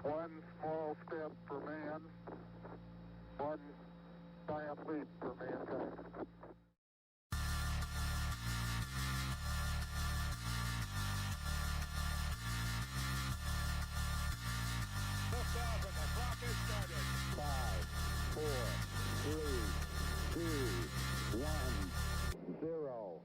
One small step for man, one giant leap for mankind. Liftoff and the clock is started. 5, 4, 3, 2, 1, 0.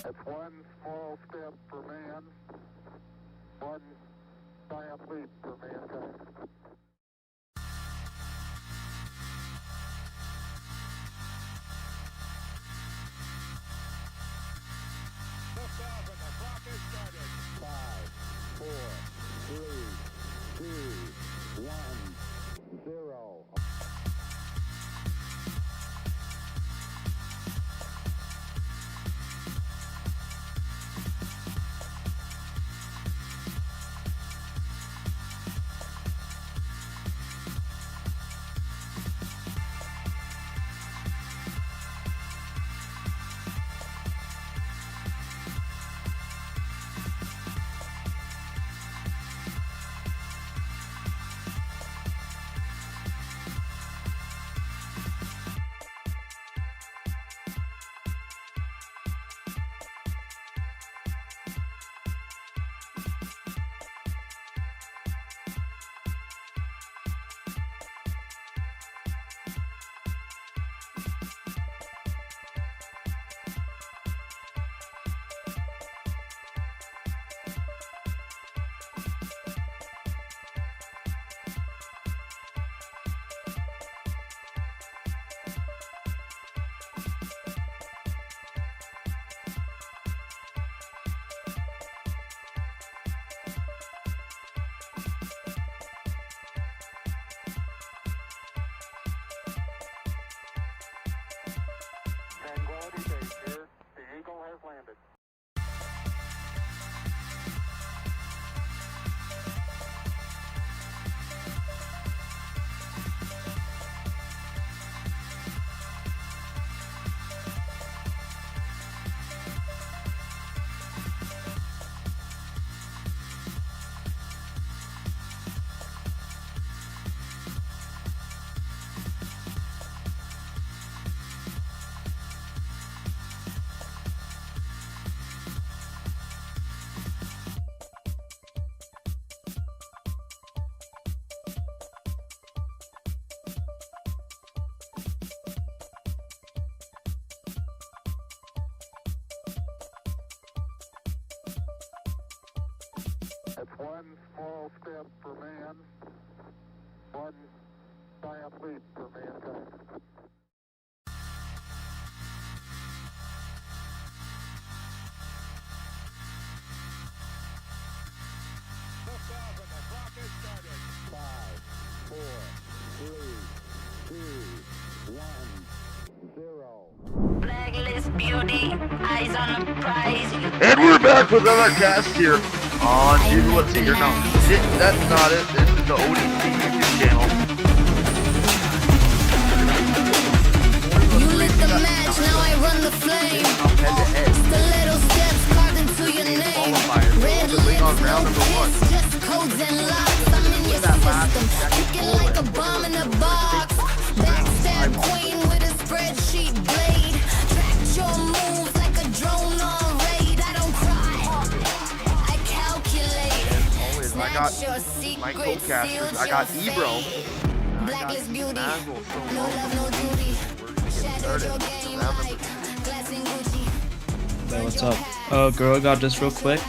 That's one small step for man, one giant leap for mankind. Liftoff and the clock is started. 5, 4, 3, 2, 1, 0. It's one small step for man, one giant leap for mankind. Lift off and the clock has started. 5, 4, 3, 2, 1, 0. Blacklist beauty, eyes on the prize. And we're back with another cast here on let's see here now. That's not it. This is the ODC YouTube channel. You lit the match, now I run the flame. Head to head. Stiletto steps carved into your name. Qualifier. Red Lean on lips, round no number 1. kiss, just codes and locks. I'm in your system, looking like a bomb in a box. Backstab queen with a spreadsheet blade. Track your moves like a drone on raid. I don't cry, I calculate. I got Snatch your my secrets, CoCasters. sealed I got your Ebro. fate. I got Blacklist beauty, Shmazzle. no love, no duty. We're gonna get Shadowed started. your It's game round like number glass and Gucci. Hey, what's up? ThatGorillaGod, just real quick.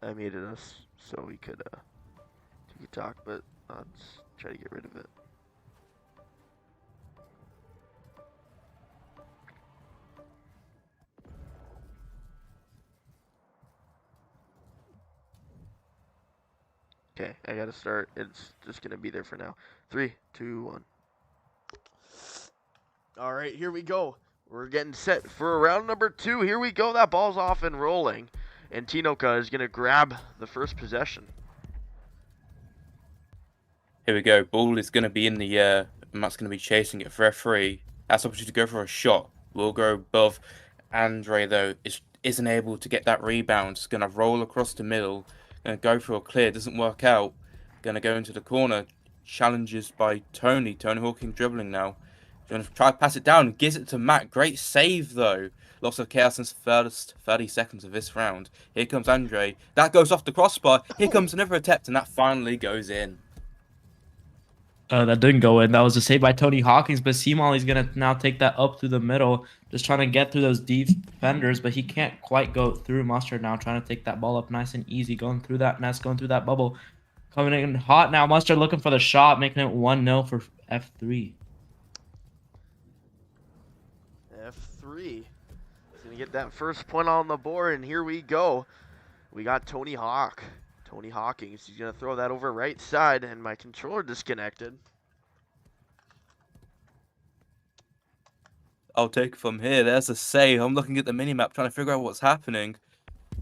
I muted us so we could talk, but let's try to get rid of it. Okay, I gotta start. It's just gonna be there for now. 3, 2, 1. Alright, here we go. We're getting set for round number 2. Here we go. That ball's off and rolling. And Tinoka is gonna grab the first possession. Here we go. Ball is going to be in the air. Matt's going to be chasing it for referee. That's opportunity to go for a shot. Will go above. Andre, though, isn't able to get that rebound. It's going to roll across the middle. Going to go for a clear. Doesn't work out. Going to go into the corner. Challenges by Tony. Tony Hawking dribbling now. Going to try to pass it down. Gives it to Matt. Great save, though. Lots of chaos in the first 30 seconds of this round. Here comes Andre. That goes off the crossbar. Here comes another attempt, and that finally goes in. That didn't go in. That was a save by Tony Hawkins, but C-Molly's going to now take that up through the middle, just trying to get through those defenders, but he can't quite go through. Mustard now trying to take that ball up nice and easy, going through that nest, going through that bubble. Coming in hot now. Mustard looking for the shot, making it 1-0 for F3. F3. He's going to get that first point on the board, and here we go. We got Tony Hawk. Tony Hawkins. He's going to throw that over right side, and my controller disconnected. I'll take it from here. There's a save. I'm looking at the minimap, trying to figure out what's happening. I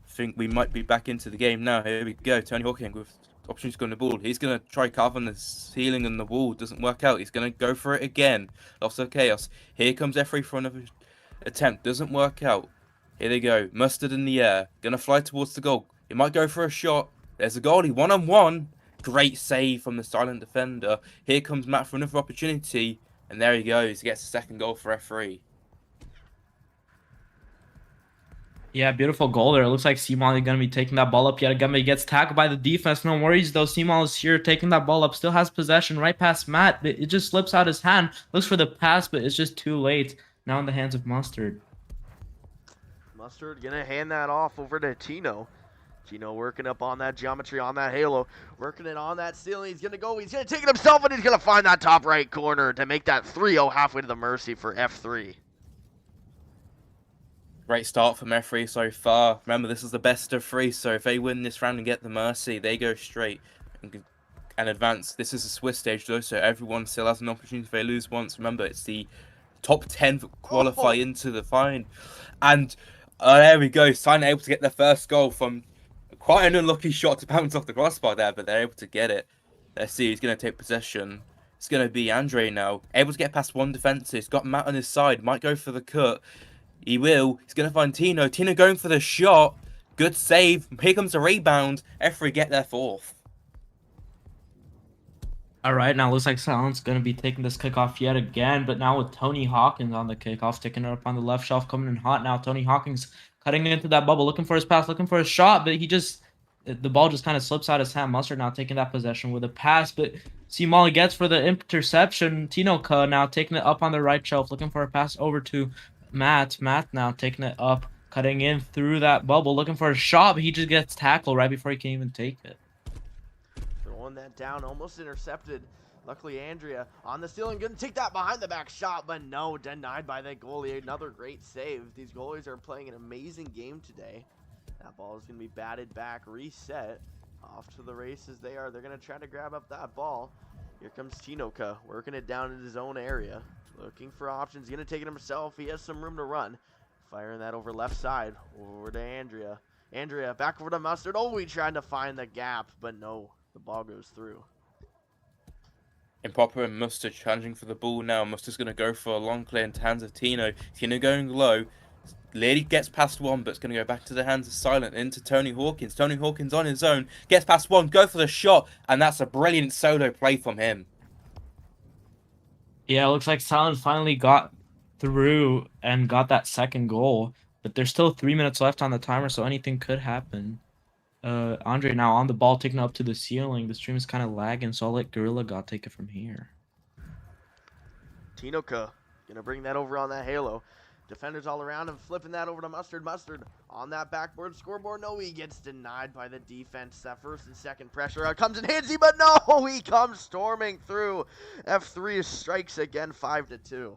think we might be back into the game now. Here we go. Tony Hawking with opportunity to go on the ball. He's going to try carving the ceiling and the wall. Doesn't work out. He's going to go for it again. Lots of chaos. Here comes F3 for another attempt. Doesn't work out. Here they go. Mustard in the air. Going to fly towards the goal. He might go for a shot. There's a goalie. 1-on-1. Great save from the silent defender. Here comes Matt for another opportunity. And there he goes. He gets the second goal for F3. Yeah, beautiful goal there. It looks like C-Molly going to be taking that ball up yet again, but he gets tackled by the defense. No worries, though. C-Molly is here taking that ball up. Still has possession right past Matt. It just slips out his hand. Looks for the pass, but it's just too late. Now in the hands of Mustard. Mustard going to hand that off over to Tino. Tino working up on that geometry, on that halo, working it on that ceiling. He's going to go, he's going to take it himself, and he's going to find that top right corner to make that 3-0 halfway to the mercy for F3. Great start from F3 so far. Remember, this is the best of 3, so if they win this round and get the mercy, they go straight and advance. This is a Swiss stage, though, so everyone still has an opportunity if they lose once. Remember, it's the top 10 qualify into the final. And there we go. Sign able to get their first goal from quite an unlucky shot to bounce off the crossbar there, but they're able to get it. Let's see who's going to take possession. It's going to be Andre now. Able to get past one defender. He's got Matt on his side. Might go for the cut. He will. He's going to find Tino. Tino going for the shot. Good save. Here comes the rebound. F3 get their fourth. All right, now looks like Silent's going to be taking this kickoff yet again, but now with Tony Hawkins on the kickoff, sticking it up on the left shelf, coming in hot now. Tony Hawkins cutting into that bubble, looking for his pass, looking for a shot, but he just the ball just kind of slips out of his hand. Mustard now taking that possession with a pass, but Molly gets for the interception. Tinoka now taking it up on the right shelf, looking for a pass over to Matt. Matt now taking it up, cutting in through that bubble, looking for a shot, but he just gets tackled right before he can even take it. Throwing that down, almost intercepted. Luckily, Andrea on the ceiling, gonna take that behind the back shot, but no, denied by the goalie. Another great save. These goalies are playing an amazing game today. That ball is gonna be batted back, reset. Off to the races they are. They're gonna try to grab up that ball. Here comes Tinoka, working it down in his own area. Looking for options, gonna take it himself. He has some room to run. Firing that over left side, over to Andrea. Andrea, back over to Mustard. Oh, he tried to find the gap, but no, the ball goes through. Improper and Mustard challenging for the ball now. Mustard's going to go for a long clear into hands of Tino. Tino going low. Lady gets past one, but it's going to go back to the hands of Silent into Tony Hawkins. Tony Hawkins on his own. Gets past one, go for the shot, and that's a brilliant solo play from him. Yeah, it looks like Silent finally got through and got that second goal, but there's still 3 minutes left on the timer, so anything could happen. Andre now on the ball, taking it up to the ceiling. The stream is kind of lagging, so I'll let GorillaGod take it from here. Tinoka gonna bring that over on that halo. Defenders all around him, flipping that over to Mustard. Mustard on that backboard scoreboard. No, he gets denied by the defense. That first and second pressure comes in handsy, but no, he comes storming through. F3 strikes again, 5-2.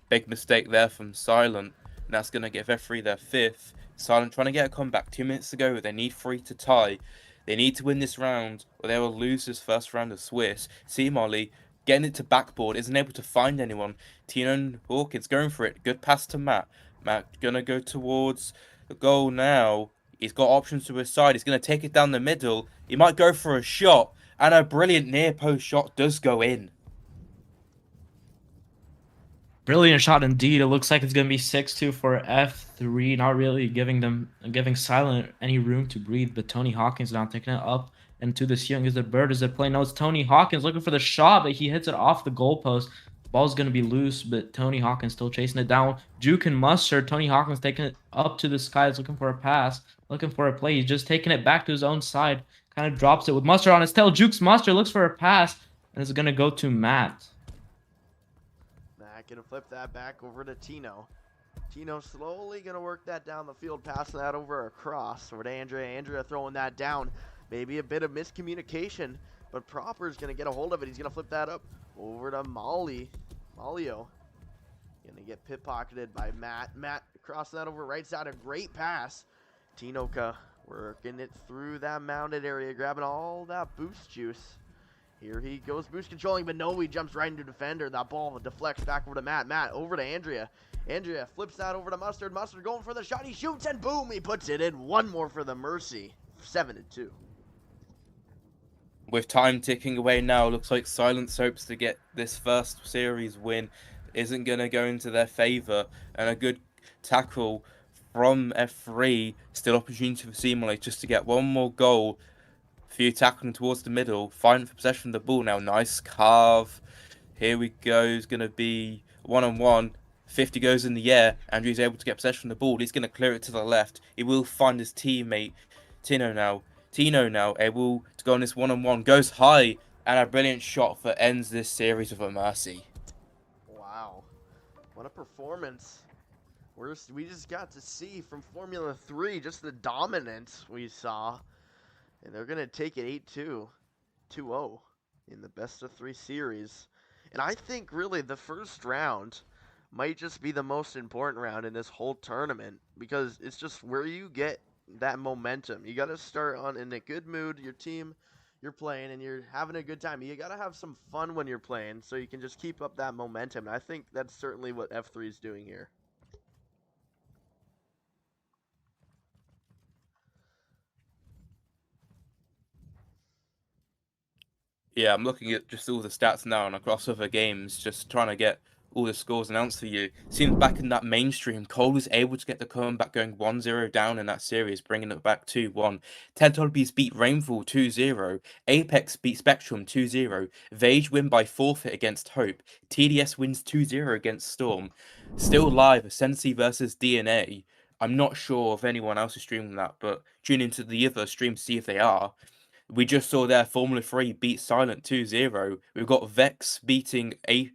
Big mistake there from Silent, and that's going to give F3 their fifth. Silent trying to get a comeback 2 minutes to go. They need 3 to tie. They need to win this round, or they will lose this first round of Swiss. Molly getting it to backboard, isn't able to find anyone. Tino and Hawkins going for it. Good pass to Matt. Matt gonna go towards the goal now. He's got options to his side. He's gonna take it down the middle. He might go for a shot, and a brilliant near post shot does go in. Brilliant shot indeed. It looks like it's going to be 6-2 for F3, not really giving Silent any room to breathe, but Tony Hawkins now taking it up and to the ceiling. Is the bird, is it play? No, it's Tony Hawkins looking for the shot, but he hits it off the goalpost. Ball's going to be loose, but Tony Hawkins still chasing it down. Juke and Mustard. Tony Hawkins taking it up to the skies, looking for a pass, looking for a play. He's just taking it back to his own side. Kind of drops it with Mustard on his tail. Juke's Mustard looks for a pass, and it's going to go to Matt. Matt gonna flip that back over to Tino. Tino slowly gonna work that down the field, passing that over across. Over to Andrea. Andrea throwing that down. Maybe a bit of miscommunication, but Proper's gonna get a hold of it. He's gonna flip that up over to Maulio. Gonna get pit-pocketed by Matt. Matt crossing that over right side. A great pass. Tinoka working it through that mounted area, grabbing all that boost juice. Here he goes, boost controlling, but no, he jumps right into defender. That ball deflects back over to Matt. Matt over to Andrea. Andrea flips that over to Mustard. Mustard going for the shot. He shoots, and boom, he puts it in. One more for the Mercy. 7-2. With time ticking away now, looks like Silence hopes to get this first series win isn't going to go into their favor, and a good tackle from F3. Still opportunity for Simile just to get one more goal. Few tackling towards the middle, fighting for possession of the ball now. Nice carve. Here we go. It's going to be 1-on-1. 50 goes in the air. Andrew's able to get possession of the ball. He's going to clear it to the left. He will find his teammate, Tino now. Tino now able to go on this 1-on-1. Goes high, and a brilliant shot that ends this series with a mercy. Wow. What a performance. We just got to see from Formula 3 just the dominance we saw. And they're going to take it 8-2, 2-0 in the best-of-3 series. And I think, really, the first round might just be the most important round in this whole tournament, because it's just where you get that momentum. You got to start on in a good mood, your team, you're playing, and you're having a good time. You got to have some fun when you're playing so you can just keep up that momentum. And I think that's certainly what F3 is doing here. Yeah, I'm looking at just all the stats now and across other games, just trying to get all the scores announced for you. Seems back in that mainstream, Cole was able to get the comeback going 1-0 down in that series, bringing it back 2-1. Teletubbies beat Rainfall 2-0. Apex beat Spectrum 2-0. Vage win by forfeit against Hope. TDS wins 2-0 against Storm. Still live, Sensi versus DNA. I'm not sure if anyone else is streaming that, but tune into the other stream to see if they are. We just saw their Formula 3 beat Silent 2-0. We've got Vex beating A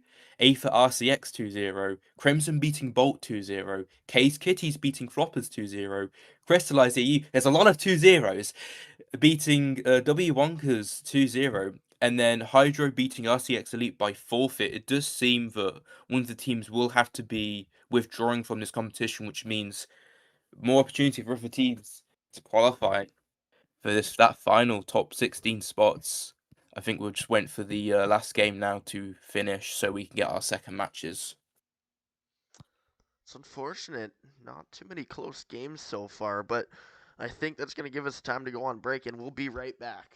for RCX 2-0. Crimson beating Bolt 2-0. Case Kitties beating Floppers 2-0. Crystallize EU. There's a lot of 2-0s. Beating W Wonkers 2-0. And then Hydro beating RCX Elite by forfeit. It does seem that one of the teams will have to be withdrawing from this competition, which means more opportunity for other teams to qualify for that final top 16 spots. I think we just went for the last game now to finish so we can get our second matches. It's unfortunate. Not too many close games so far, but I think that's going to give us time to go on break, and we'll be right back.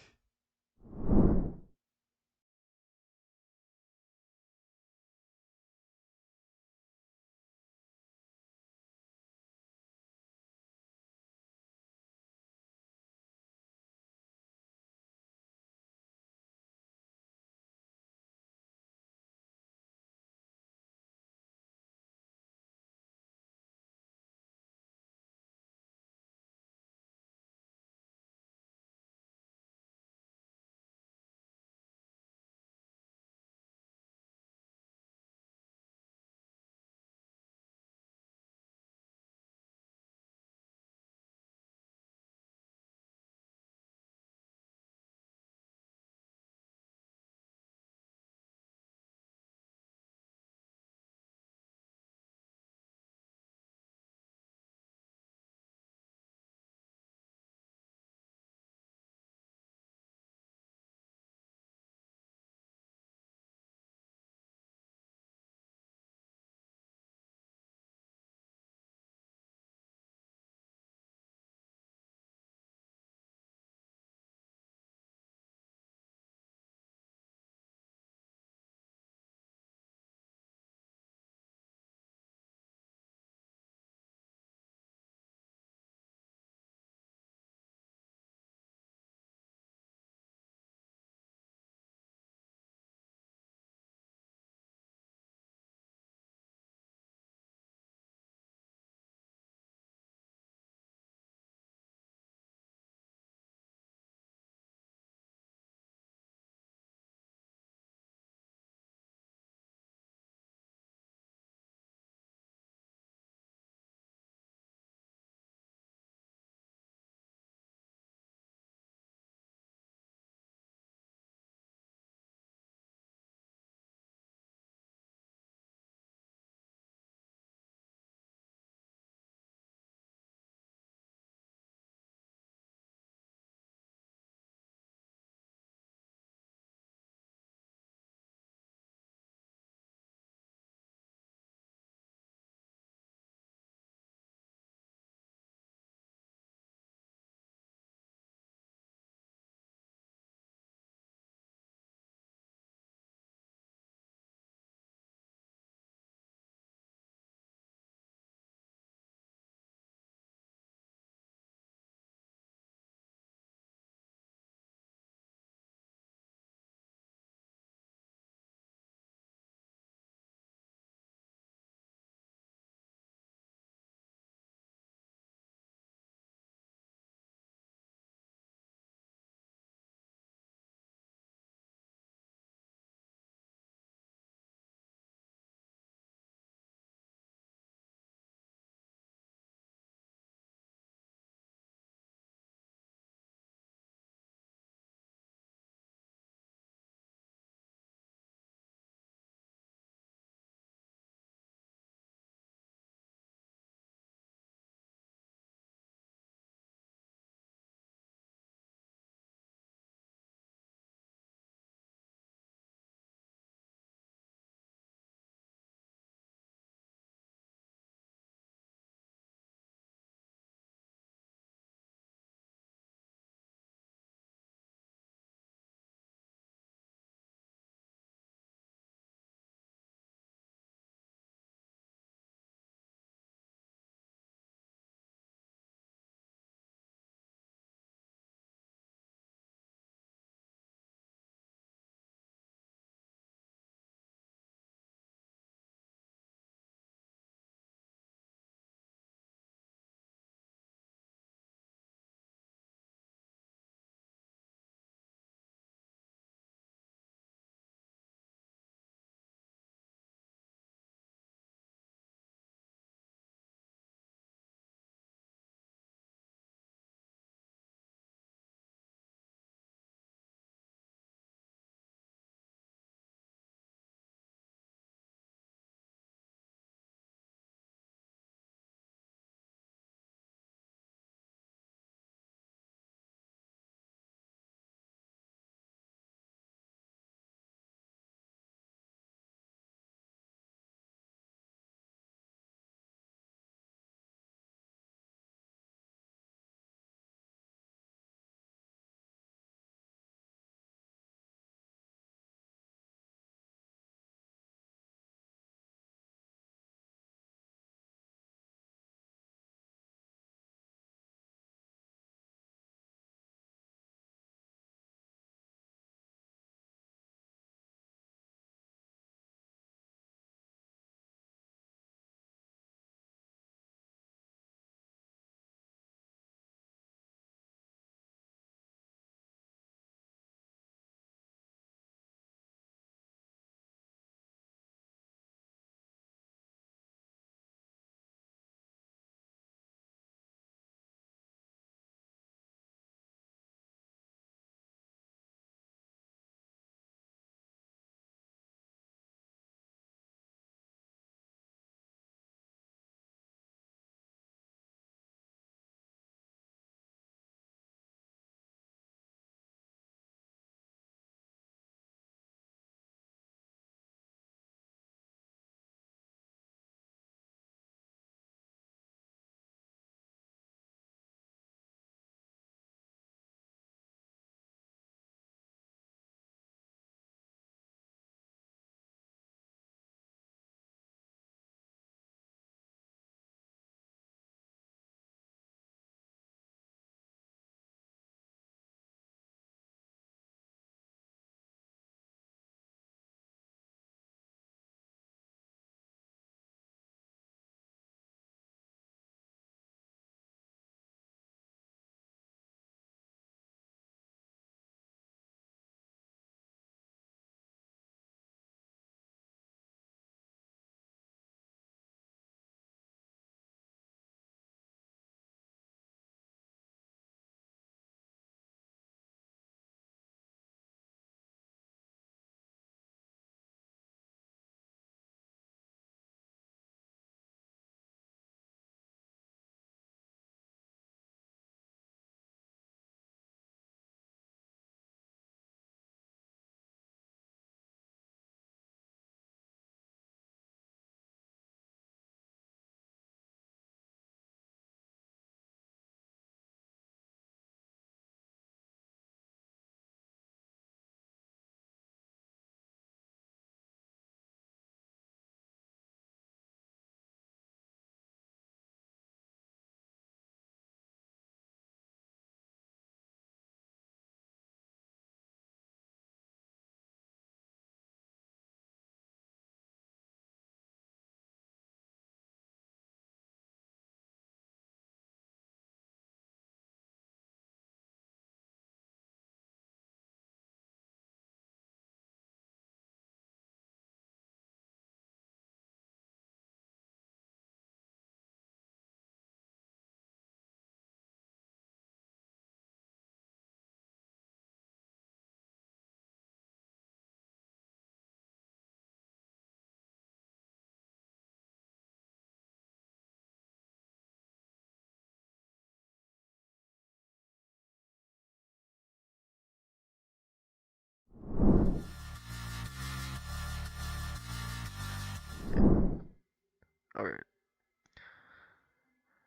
All right.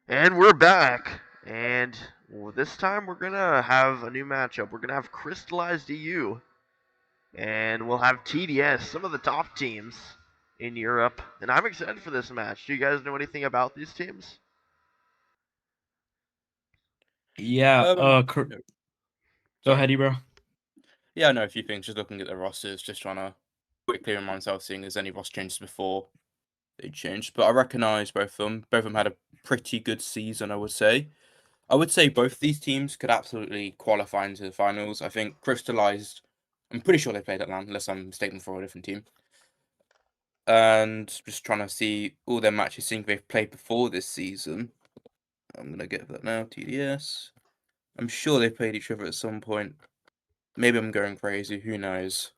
And we're back. And this time we're going to have a new matchup. We're going to have Crystallized EU. And we'll have TDS, some of the top teams in Europe. And I'm excited for this match. Do you guys know anything about these teams? Yeah. No. Go ahead, Ebro. Yeah, I know a few things. Just looking at the rosters, just trying to quickly remind myself, seeing there's any roster changes before they changed. But I recognise both of them. Both of them had a pretty good season, I would say. I would say both of these teams could absolutely qualify into the finals. I think Crystallized, I'm pretty sure they played Atlanta, unless I'm mistaken for a different team. And just trying to see all their matches, seeing they've played before this season. I'm going to get that now, TDS. I'm sure they played each other at some point. Maybe I'm going crazy, who knows.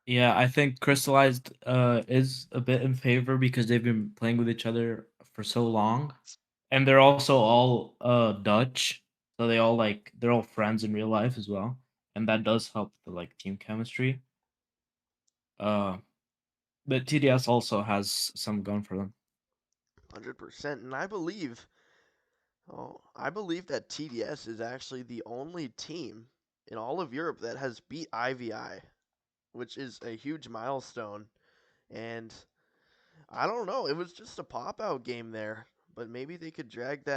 Yeah, I think Crystallized is a bit in favor because they've been playing with each other for so long. And they're also all Dutch. So they're all friends in real life as well. And that does help the team chemistry. But TDS also has some going for them. 100%. And I believe that TDS is actually the only team in all of Europe that has beat IVI, which is a huge milestone. And I don't know, it was just a pop-out game there, but maybe they could drag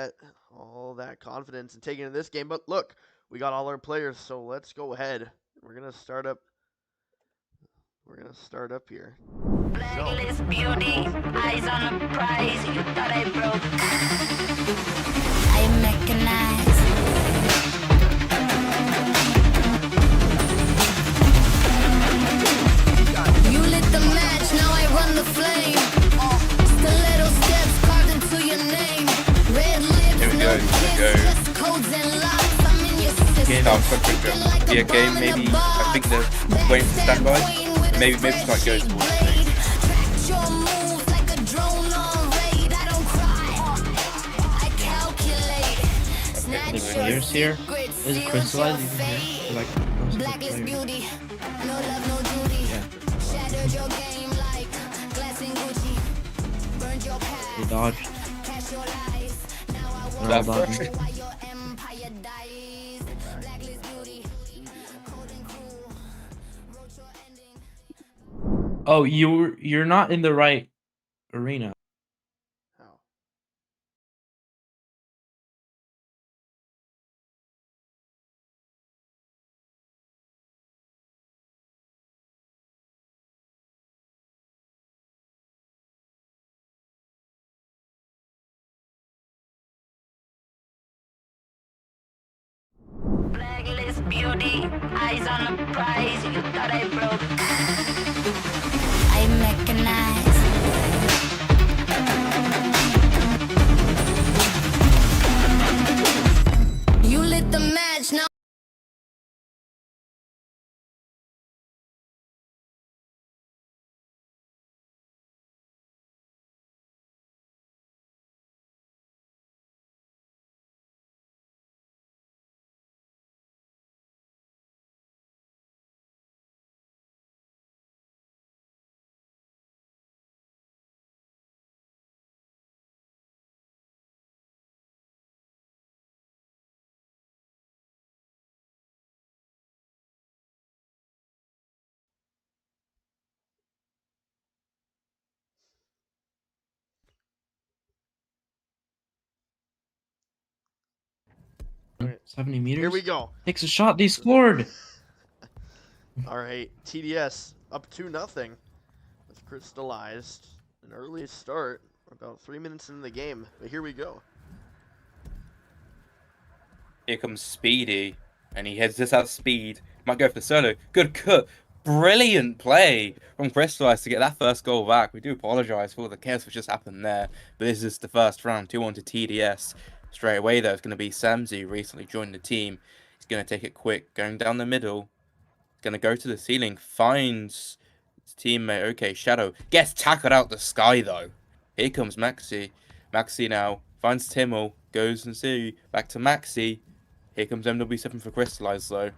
all that confidence and take it into this game. But look, we got all our players, so let's go ahead. We're gonna start up here. Blacklist beauty, eyes on a prize. You thought I broke. I mechanize. You lit the match, now I run the flame. Stiletto steps carved into your name. Red lips, Here we no go, kiss, here we go. just codes and locks. I'm in your system. That was such a good yeah, game. Maybe I think they're waiting for standby. Maybe it's not go towards me. Track your moves like a drone on raid. I don't cry, I calculate. Snatch your Players here secrets, is seals Crystallized your even here. fate. Most of the Blacklist players. beauty, no love, no duty. Yeah. Shattered your game like glass and Gucci. Burned your They past, dodged. cash your lies. Now I They're all That dodging. first- why your empire dies. Blacklist beauty, cold and cruel. Wrote your ending. Oh, you're not in the right arena. How? Blacklist beauty, eyes on a prize. You thought I broke. I mechanize. You lit the match, now. Alright. 70 meters. Here we go. Takes a shot. They scored. All right, TDS up 2-0 with Crystallized. An early start, about 3 minutes into the game, but here we go. Here comes Speedy, and he has just out speed. Might go for the solo. Good cut. Brilliant play from Crystallized to get that first goal back. We do apologise for all the chaos which just happened there, but this is the first round, 2-1 to TDS. Straight away, though, it's going to be Samzi, who recently joined the team. He's going to take it quick, going down the middle. Going to go to the ceiling, finds his teammate. Okay, Shadow gets tackled out the sky, though. Here comes Maxi. Maxi now finds Timmel, goes and see back to Maxi. Here comes MW7 for Crystallized, though.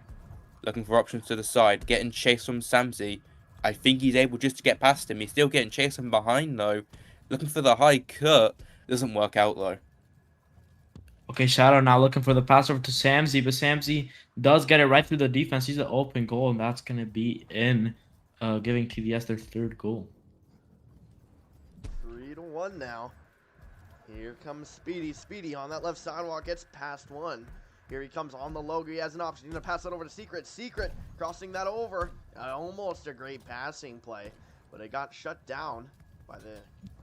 Looking for options to the side, getting chased from Samzi. I think he's able just to get past him. He's still getting chased from behind, though. Looking for the high cut. Doesn't work out, though. Okay, Shadow now looking for the pass over to Samsey, but Samsey does get it right through the defense. He's an open goal, and that's going to be in, giving TDS their third goal. 3-1 now. Here comes Speedy. Speedy on that left sidewalk gets past one. Here he comes on the low. He has an option. He's going to pass it over to Secret. Secret crossing that over. Almost a great passing play, but it got shut down by the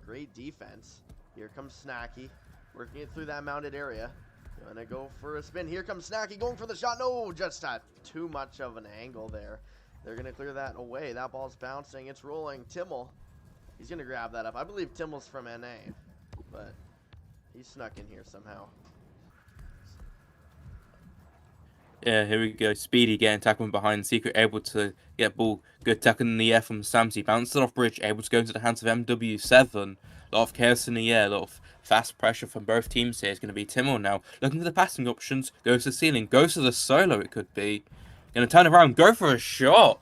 great defense. Here comes Snacky, working it through that mounted area. Gonna go for a spin. Here comes Snacky going for the shot. No, just too much of an angle there. They're going to clear that away. That ball's bouncing. It's rolling. Timmel, he's going to grab that up. I believe Timmel's from NA, but he snuck in here somehow. Yeah, here we go. Speedy getting tackled from behind. Secret able to get ball. Good tackle in the air from Samsey. Bounces it off bridge. Able to go into the hands of MW7. A lot of chaos in the air. A lot of fast pressure from both teams here. It's going to be Timmel now. Looking for the passing options. Goes to the ceiling. Goes to the solo, it could be. Going to turn around. Go for a shot.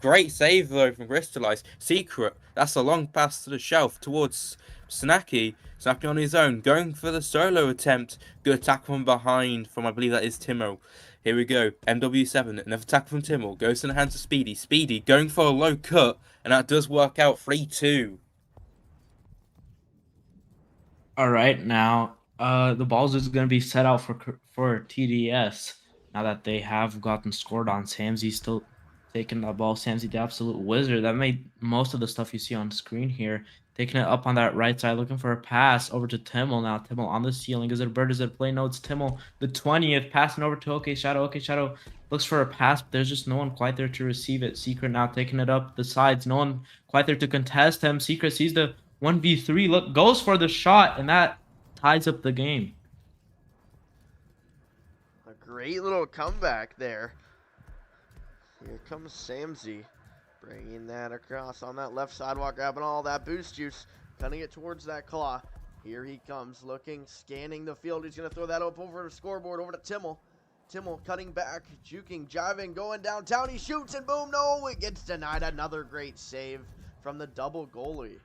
Great save, though, from Crystallize. Secret. That's a long pass to the shelf towards Snacky. Snacky on his own. Going for the solo attempt. Good tackle from behind from, I believe that is Timmel. Here we go. MW7. Another tackle from Timmel. Goes to the hands of Speedy. Speedy going for a low cut. And that does work out. 3-2. All right, now the balls is going to be set out for TDS. Now that they have gotten scored on, Samsey's still taking the ball. Samsey, the absolute wizard. That made most of the stuff you see on screen here. Taking it up on that right side, looking for a pass over to Timmel now. Timmel on the ceiling. Is it a bird? Is it a play? No, it's Timmel. The 20th, passing over to OK Shadow. OK Shadow looks for a pass, but there's just no one quite there to receive it. Secret now taking it up the sides. No one quite there to contest him. Secret sees the 1v3. Look, goes for the shot, and that ties up the game. A great little comeback there. Here comes Samsey. Bringing that across on that left sidewalk, grabbing all that boost juice, cutting it towards that claw. Here he comes, looking, scanning the field. He's going to throw that up over the scoreboard, over to Timmel. Timmel cutting back, juking, jiving, going downtown. He shoots and boom, no, it gets denied. Another great save from the double goalie.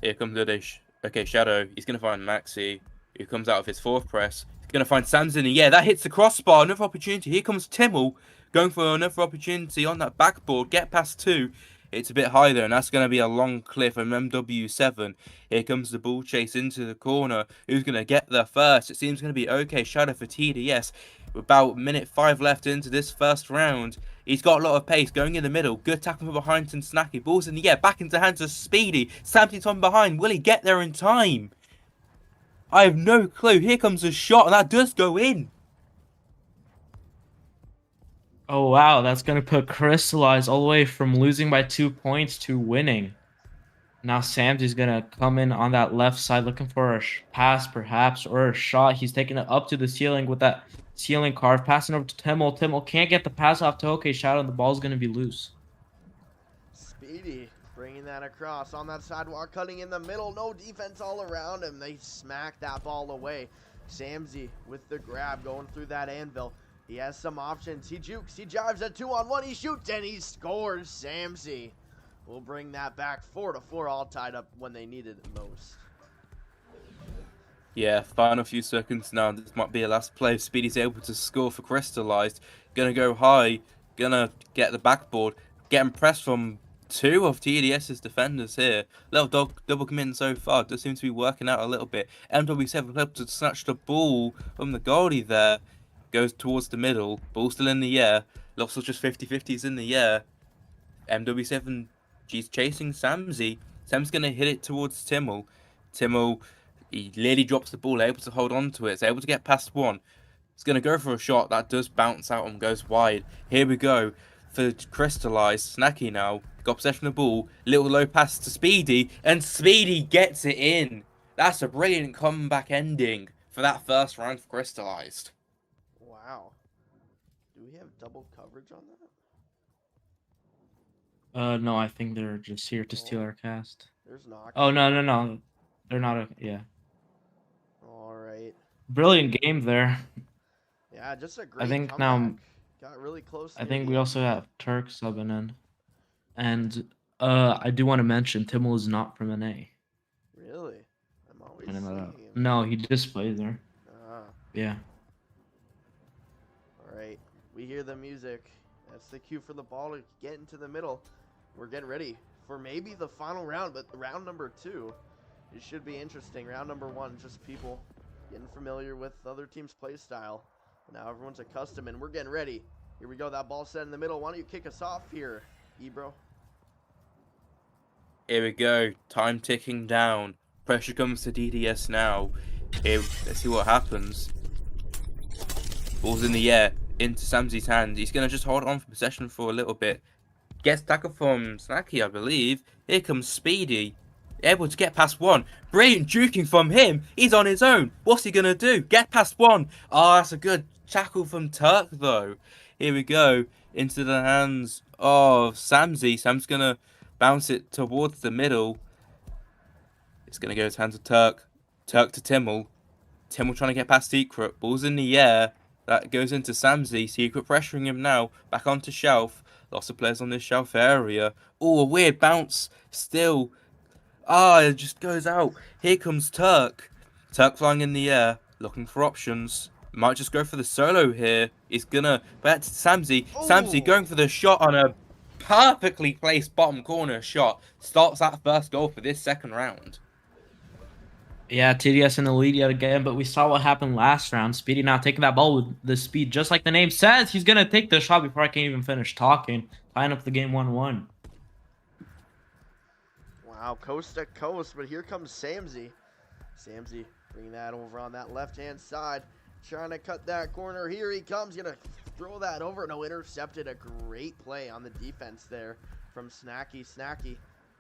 Here comes the okay, Shadow. He's going to find Maxi, who comes out of his fourth press. He's going to find Sam's in the air. That hits the crossbar. Another opportunity. Here comes Timmel. Going for another opportunity on that backboard. Get past two. It's a bit high there, and that's going to be a long cliff from MW7. Here comes the ball chase into the corner. Who's going to get there first? It seems going to be OK Shadow for TDS. About minute 5 left into this first round. He's got a lot of pace going in the middle. Good tackle from behind and Snacky. Ball's in the air. Back into hands of Speedy. Samsey's on behind. Will he get there in time? I have no clue. Here comes a shot, and that does go in. Oh, wow. That's going to put Crystallize all the way from losing by 2 points to winning. Now Samsey's going to come in on that left side looking for a pass, perhaps, or a shot. He's taking it up to the ceiling with that ceiling carve. Passing over to Timmel. Timmel can't get the pass off to OK Shadow, and the ball's going to be loose. Speedy bringing that across on that sidewalk, cutting in the middle. No defense all around him. They smack that ball away. Samsey with the grab going through that anvil. He has some options. He jukes. He jives at 2-on-1. He shoots and he scores. Samsey will bring that back 4-4, all tied up when they needed it most. Yeah, final few seconds now. This might be a last play. Speedy's able to score for Crystallized. Gonna go high. Gonna get the backboard. Getting pressed from 2 of TDS's defenders here. Little double committing so far. Does seem to be working out a little bit. MW7 able to snatch the ball from the goalie there. Goes towards the middle. Ball still in the air. Looks like just 50-50s in the air. MW7, she's chasing Samsey. Sam's going to hit it towards Timmel. Timmel, he nearly drops the ball, able to hold on to it. It's able to get past one. He's going to go for a shot. That does bounce out and goes wide. Here we go. For Crystallized, Snacky now. Got possession of the ball. Little low pass to Speedy. And Speedy gets it in. That's a brilliant comeback ending for that first round for Crystallized. Wow. Do we have double coverage on that? No, I think they're just here to steal our cast. There's not. Oh, no. They're not yeah. All right. Brilliant game there. Yeah, just a great I think comeback. now got really close. I near think the we end. also have Turk subbing in. And I do want to mention Timmel is not from NA. Really? I'm always Finding that seeing out. him. No, he just plays there. Ah, Yeah. all right. We hear the music. That's the cue for the ball to get into the middle. We're getting ready for maybe the final round, but round number 2. It should be interesting. Round number 1, just people getting familiar with other teams' play style. Now everyone's accustomed, and we're getting ready. Here we go. That ball set in the middle. Why don't you kick us off here, Ebro? Here we go. Time ticking down. Pressure comes to DDS now. Here, let's see what happens. Ball's in the air. Into Samzi's hand. He's going to just hold on for possession for a little bit. Gets tackle from Snacky, I believe. Here comes Speedy. Able to get past one. Brilliant juking from him. He's on his own. What's he going to do? Get past one. Oh, that's a good tackle from Turk, though. Here we go. Into the hands of Samzi. Sam's going to bounce it towards the middle. It's going to go to hands of Turk. Turk to Timmel. Timmel trying to get past Secret. Ball's in the air. That goes into Samzi. Secret pressuring him now. Back onto Shelf. Lots of players on this Shelf area. Oh, a weird bounce. Still. Ah, it just goes out. Here comes Turk. Turk flying in the air. Looking for options. Might just go for the solo here. He's gonna back to Samzi. Samzi going for the shot on a perfectly placed bottom corner shot. Starts that first goal for this second round. Yeah, TDS in the lead yet again, but we saw what happened last round. Speedy now taking that ball with the speed, just like the name says. He's going to take the shot before I can even finish talking. Tying up the game 1-1. Wow, coast to coast, but here comes Samzi. Samzi bringing that over on that left-hand side. Trying to cut that corner. Here he comes. Going to throw that over. No, intercepted. A great play on the defense there from Snacky. Snacky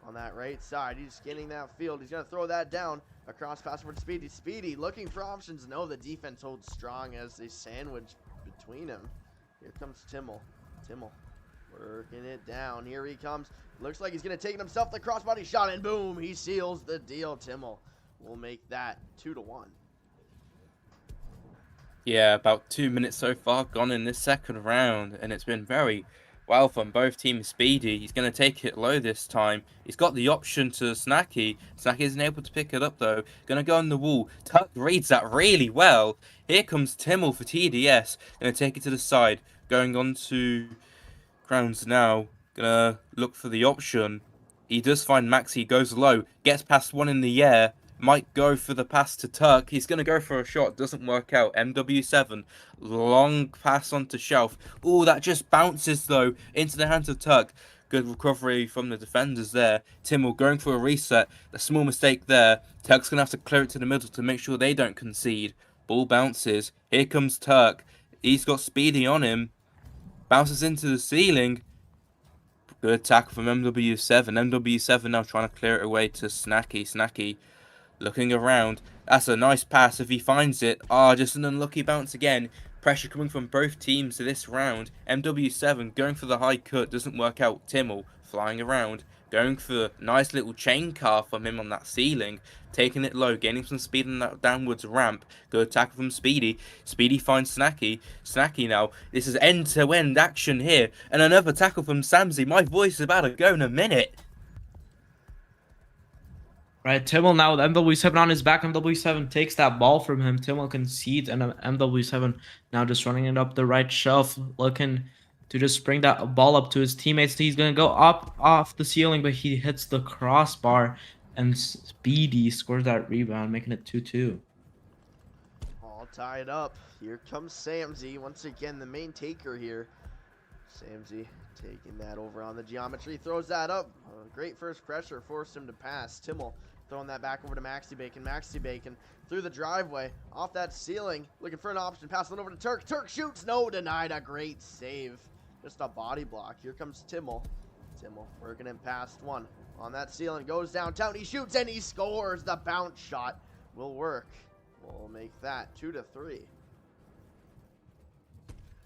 on that right side. He's getting that field. He's going to throw that down. Across pass for Speedy. Speedy looking for options. No, the defense holds strong as they sandwich between him. Here comes Timmel. Timmel working it down. Here he comes. Looks like he's going to take it himself. The crossbody shot, and boom, he seals the deal. Timmel will make that 2-1. Yeah, about 2 minutes so far gone in this second round, and it's been very well from both teams. Speedy, he's going to take it low this time. He's got the option to Snacky. Snacky isn't able to pick it up, though. Going to go on the wall. Tuck reads that really well. Here comes Timmel for TDS. Going to take it to the side. Going on to Crowns now. Going to look for the option. He does find Maxi, goes low. Gets past one in the air. Might go for the pass to Turk. He's going to go for a shot. Doesn't work out. MW7. Long pass onto Shelf. Oh, that just bounces, though, into the hands of Turk. Good recovery from the defenders there. Timmel going for a reset. A small mistake there. Turk's going to have to clear it to the middle to make sure they don't concede. Ball bounces. Here comes Turk. He's got Speedy on him. Bounces into the ceiling. Good tackle from MW7. MW7 now trying to clear it away to Snacky. Snacky looking around. That's a nice pass if he finds it. Ah, just an unlucky bounce again. Pressure coming from both teams to this round. MW7 going for the high cut. Doesn't work out. Timmel flying around. Going for a nice little chain car from him on that ceiling. Taking it low. Gaining some speed on that downwards ramp. Good tackle from Speedy. Speedy finds Snacky. Snacky now. This is end-to-end action here. And another tackle from Samzi. My voice is about to go in a minute. Right, Timmel now with MW7 on his back. MW7 takes that ball from him. Timmel concedes, and MW7 now just running it up the right shelf, looking to just bring that ball up to his teammates. He's going to go up off the ceiling, but he hits the crossbar, and Speedy scores that rebound, making it 2-2. All tied up. Here comes Samzi. Once again, the main taker here. Samzi taking that over on the geometry. Throws that up. Great first pressure. Forced him to pass. Timmel throwing that back over to Maxi Bacon. Maxi Bacon through the driveway. Off that ceiling. Looking for an option. Passing over to Turk. Turk shoots. No, denied. A great save. Just a body block. Here comes Timmel. Timmel working him past one. On that ceiling. Goes downtown. He shoots and he scores. The bounce shot will work. We'll make that 2-3.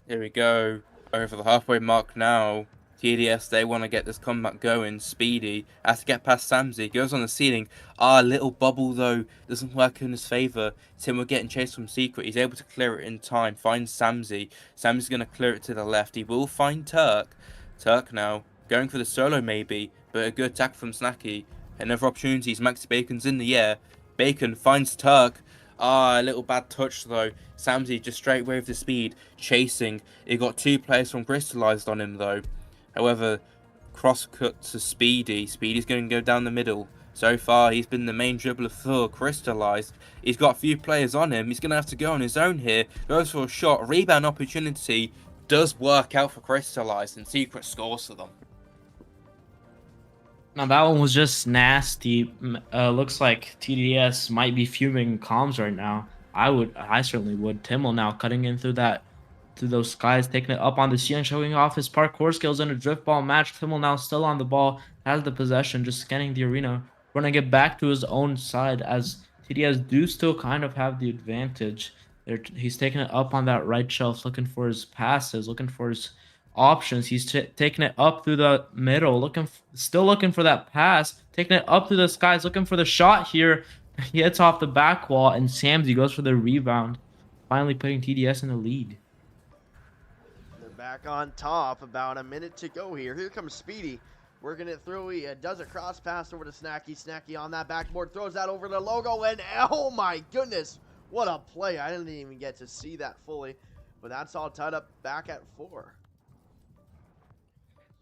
Here we go. Over the halfway mark now. TDS, they want to get this comeback going. Speedy has to get past Samsey. Goes on the ceiling. Little bubble, though. Doesn't work in his favour. Tim will getting chased from Secret. He's able to clear it in time. Finds Samsey. Samsey's going to clear it to the left. He will find Turk. Turk now. Going for the solo, maybe. But a good attack from Snacky. Another opportunity. Maxi Bacon's in the air. Bacon finds Turk. A little bad touch, though. Samsey just straight away with the speed. Chasing. He got 2 players from Crystallized on him, though. However, cross cut to Speedy. Speedy's going to go down the middle. So far, he's been the main dribbler for Crystallized. He's got a few players on him. He's going to have to go on his own here. Goes for a shot. Rebound opportunity. Does work out for Crystallized, and Secret scores for them. Now that one was just nasty. Looks like TDS might be fuming comms right now. I certainly would. Timmel now cutting in through those skies, taking it up on the ceiling, showing off his parkour skills in a drift ball match. Timmel now still on the ball, has the possession, just scanning the arena, running it back to his own side as TDS do still kind of have the advantage. He's taking it up on that right shelf, looking for his passes, looking for his options. He's taking it up through the middle, still looking for that pass, taking it up through the skies, looking for the shot here. He hits off the back wall, and Samsey goes for the rebound, finally putting TDS in the lead. They're back on top. About a minute to go here. Here comes Speedy, working it through. He does a cross pass over to Snacky. Snacky on that backboard, throws that over the logo, and oh my goodness, what a play. I didn't even get to see that fully, but that's all tied up back at 4.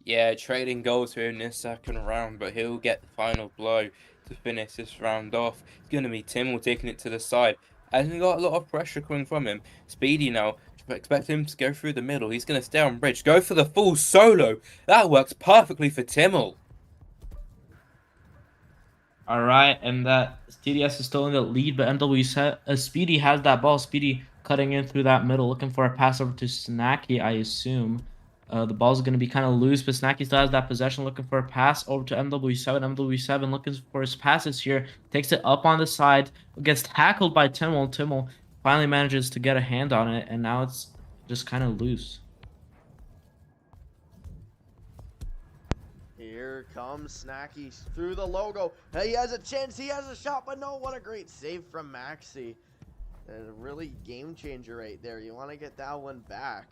Yeah, trading goals here in this second round, but he'll get the final blow to finish this round off. It's going to be Timmel taking it to the side. Hasn't got a lot of pressure coming from him. Speedy now, expect him to go through the middle. He's going to stay on bridge, go for the full solo. That works perfectly for Timmel. All right, and that TDS is still in the lead, but Speedy has that ball. Speedy cutting in through that middle, looking for a pass over to Snacky, I assume. The ball's going to be kind of loose, but Snacky still has that possession, looking for a pass over to MW7. MW7 looking for his passes here. Takes it up on the side. Gets tackled by Timmel. Timmel finally manages to get a hand on it, and now it's just kind of loose. Here comes Snacky through the logo. He has a chance. He has a shot, but no, what a great save from Maxi. That's a really game changer right there. You want to get that one back.